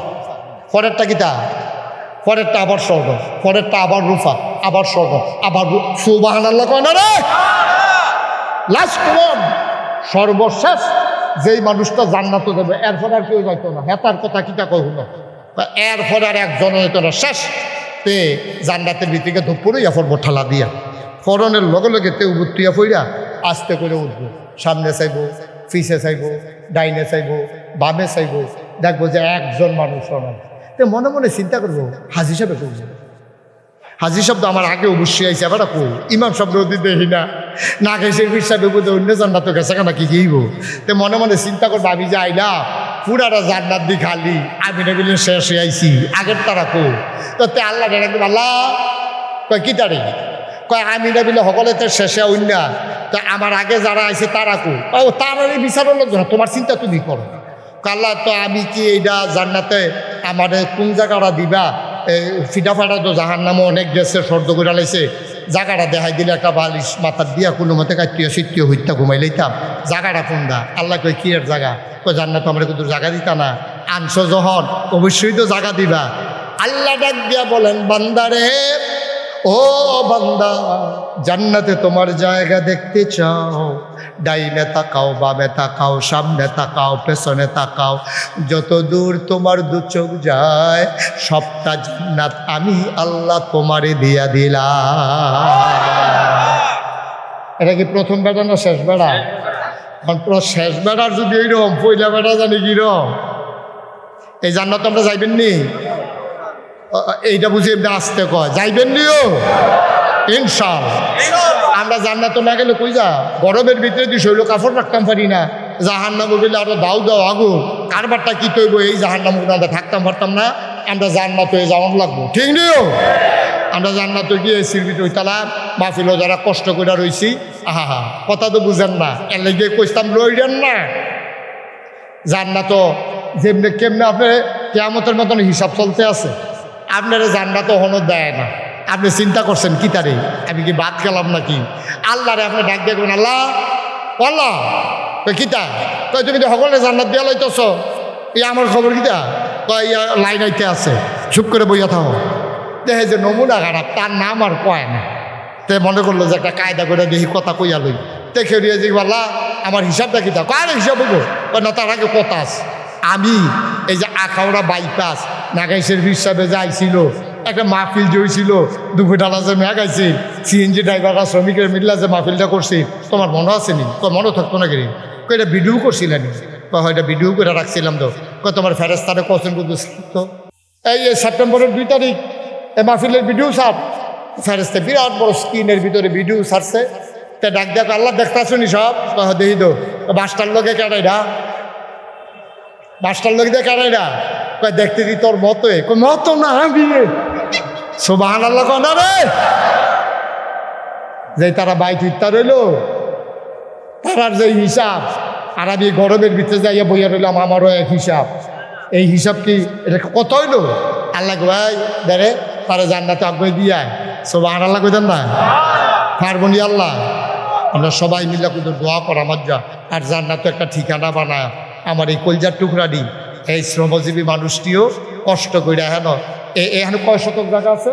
পরেরটা কিতা পরেরটা আবার স্বর্ণ পরেরটা আবার রূপা আবার স্বর্ণ আবার সুবহানাল্লাহ কয় না রে লাস্ট ওয়ান সর্বশেষ যেই মানুষটা জান্নাতে যাবে এরপর আর কেউ যাইতো না হেতার কথা কিতা কই হলো এরপরে আর একজন হইতো না শেষ তে জান্নাতের ভিতরে ধুপুরে পড়বো ঠালা দিয়া ফরনের লগে লগে তে উবুত্তিয়া ফইরা আস্তে করে উঠবো সামনে চাইবো পিছে চাইবো ডাইনে চাইবো বামে চাইবো দেখবো যে একজন মানুষ নাই তে মনে মনে চিন্তা করবো হাজি সাহেব করবো হাজি শব্দ আমার আগে অবশ্যই আইসে আবার কো ইমাম শব্দ দেখি না খাইছে ফির সাহেব বোধহয় অন্য জান্নাত গেছে কেনা কি গিয়েব তে মনে মনে চিন্তা করবো আমি যে আইলা পুরাটা জান্নাত দি খালি আমি না বলে শেষ হয়ে আইসি আগের তারা কো তো তে আল্লাহ ডাকবে আল্লাহ কয় কি তারে কয় আমি না বলে সকলে তো শেষে অন্য তো আমার আগে যারা আইছে তারা কো ও তারারই বিচার হলো তোমার চিন্তা তুমি করো আল্লাহ তো আমি কি এইটা জান্নাতে আমার কোন জায়গাটা দিবা ফিটা ফাটা তো জাহার নামও অনেক গেছে সর্দ করে লাইছে জায়গাটা দেখাই দিলে একটা বালিশ মাথার দিয়া কোনো মতে কাটিয়ে সিটিয়ে হইতা ঘুমাই লইতাম জায়গাটা কোনটা আল্লাহ কই কি এর জায়গা কই জান্নাত আমরা কিন্তু জায়গা দিতা না আনছো যখন অবশ্যই তো জায়গা দিবা আল্লাহ ডাক দিয়া বলেন বান্দারে ও বান্দা জান্নাতে তোমার জায়গা দেখতে চাও ডাইনে তাকাও বামে তাকাও সামনে তাকাও পেছনে তাকাও যত দূর তোমার দু চোখ যায় সবটা জান্নাত আমি আল্লাহ তোমারে দিয়া দিলাম এটা কি প্রথম বেড়া না শেষ বেড়া শেষ বেড়ার যদি এইরকম পয়লা বেড়া জানি কিরম এই জান্নাত আমরা যাইবেন নি এইটা বুঝি এমনি আসতে কয় যাইবেন নিও ইনশাআল্লাহ আমরা জান্নাত না গেলে কই যা গরমের ভিতরে তুই শৈল কাপড় রাখতাম পারি না জাহান্নাম বলে আরো দাও দাও আগুন কারবারটা কি তৈব এই জাহান্নাম আমরা থাকতাম পারতাম না আমরা জান্নাত হয়ে যাওয়ান লাগবো ঠিক নিও আমরা জান্নাত গিয়ে এসির ভিতরে তালা মাহফিল যারা কষ্ট করে রয়েছি আহা কথা তো বুঝেন না এর লেগে কইতাম লইলেন না জান্নাত যেমনি কেমনে আপনি কিয়ামতের মতন হিসাব চলতে আছে আপনারা জান্নাত হনো দেয় না আপনি চিন্তা করছেন কি তারে আমি কি বাদ গেলাম নাকি আল্লাহরে আপনি ডাক দিয়ে করবেন আল্লাহ আল্লাহ কিতা কই তুমি তো সকলে জান্নাত দিয়া লইতেছ এই আমার খবর কিতা কই লাইন আইতে আছে চুপ করে বইয়া থাকো দেখে যে নমুনা খারাপ তার নাম আর কয় না তে মনে করলো যে একটা কায়দা করে দেখি কথা কইয়া লই দেখে দিয়ে যে আল্লাহ আমার হিসাবটা কিতা কার হিসাব হবো না তার আগে কথা আছে আমি এই যে আখাউড়া বাইপাস নাগাইশের হিসাবে যাইছিল একটা মাহফিল যে হয়েছিল দুপুরবেলা যে মেঘাইছি সিএনজি ড্রাইভাররা শ্রমিকের মিল্লা যে মাহফিলটা করছি তোমার মনে আছে নি তো মনে থাকতো না কিনি এটা ভিডিও করছিলেন হয়তো ভিডিও করে রাখছিলাম তো তোমার ফেরেস্তারে কোশ্চেন তো এই সেপ্টেম্বরের 2 তারিখ এই মাহফিলের ভিডিও ছাড় ফেরেস্তে বিরাট বড় স্ক্রিনের ভিতরে ভিডিও ছাড়ছে তা ডাক দেখ আল্লাহ দেখতে শুনি সব দেখি তো বাসটার লোকে কেটাইরা বাসটার লোক দিয়ে কেটাইরা দেখতে দি তোর মতোই মতো না বিয়ে সুবহানাল্লাহ কনা রে যে তারা বাইক ইত্যা রইল তারার যে হিসাব আর আমি গরমের ভিতরে যাইয়া বইয়া রইলাম আমারও এক হিসাব এই হিসাব কি এটা কত হইল আল্লাহ ভাই দেখে তারা জান্নাতে আগ্রহ দিয়ে সুবহানাল্লাহ কইতেন না পারবনি আল্লাহ আমরা সবাই মিলে কিন্তু দোয়া করা মজ্জা আর জান্নাত একটা ঠিকানা বানায় আমার এই কলজার টুকরাটি এই শ্রমজীবী মানুষটিও কষ্ট করে হেন এখানে কয় শতক জায়গা আছে?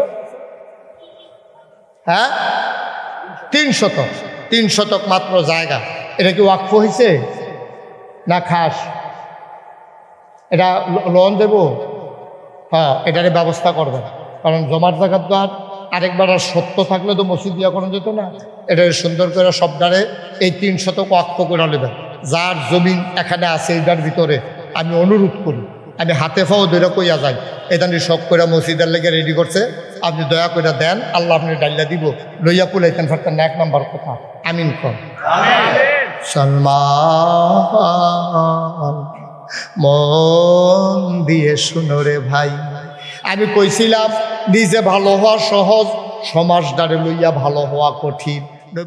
হ্যাঁ, 3 শতক মাত্র জায়গা। এটা কি ওয়াকফ হয়েছে না খাস? এটা লোন দেব? হ্যাঁ, এটার ব্যবস্থা করবেন, কারণ জমার জায়গার তো আরেকবার আর সত্য থাকলে তো মসজিদ দিয়া করা যেত না। এটা সুন্দর করে সবটারে এই 3 শতক ওয়াকফ করে নেবেন। যার জমিন এখানে আছে এইটার ভিতরে আমি অনুরোধ করি, আমি হাতে পাও ধরে কইয়া যাই, এটা নিয়ে সব করে মসজিদের লেগে রেডি করছে, আপনি দয়া করে দেন, আল্লাহ আপনি ডাইলা দিব, লইয়া পুলাইতেন ফারতেন না। 1 নম্বর কথা, আমিন কর। সলমান মন দিয়ে শুনো রে ভাই, আমি কইছিলাম নিজে ভালো হওয়া সহজ, সমাজদারে লইয়া ভালো হওয়া কঠিন। নবী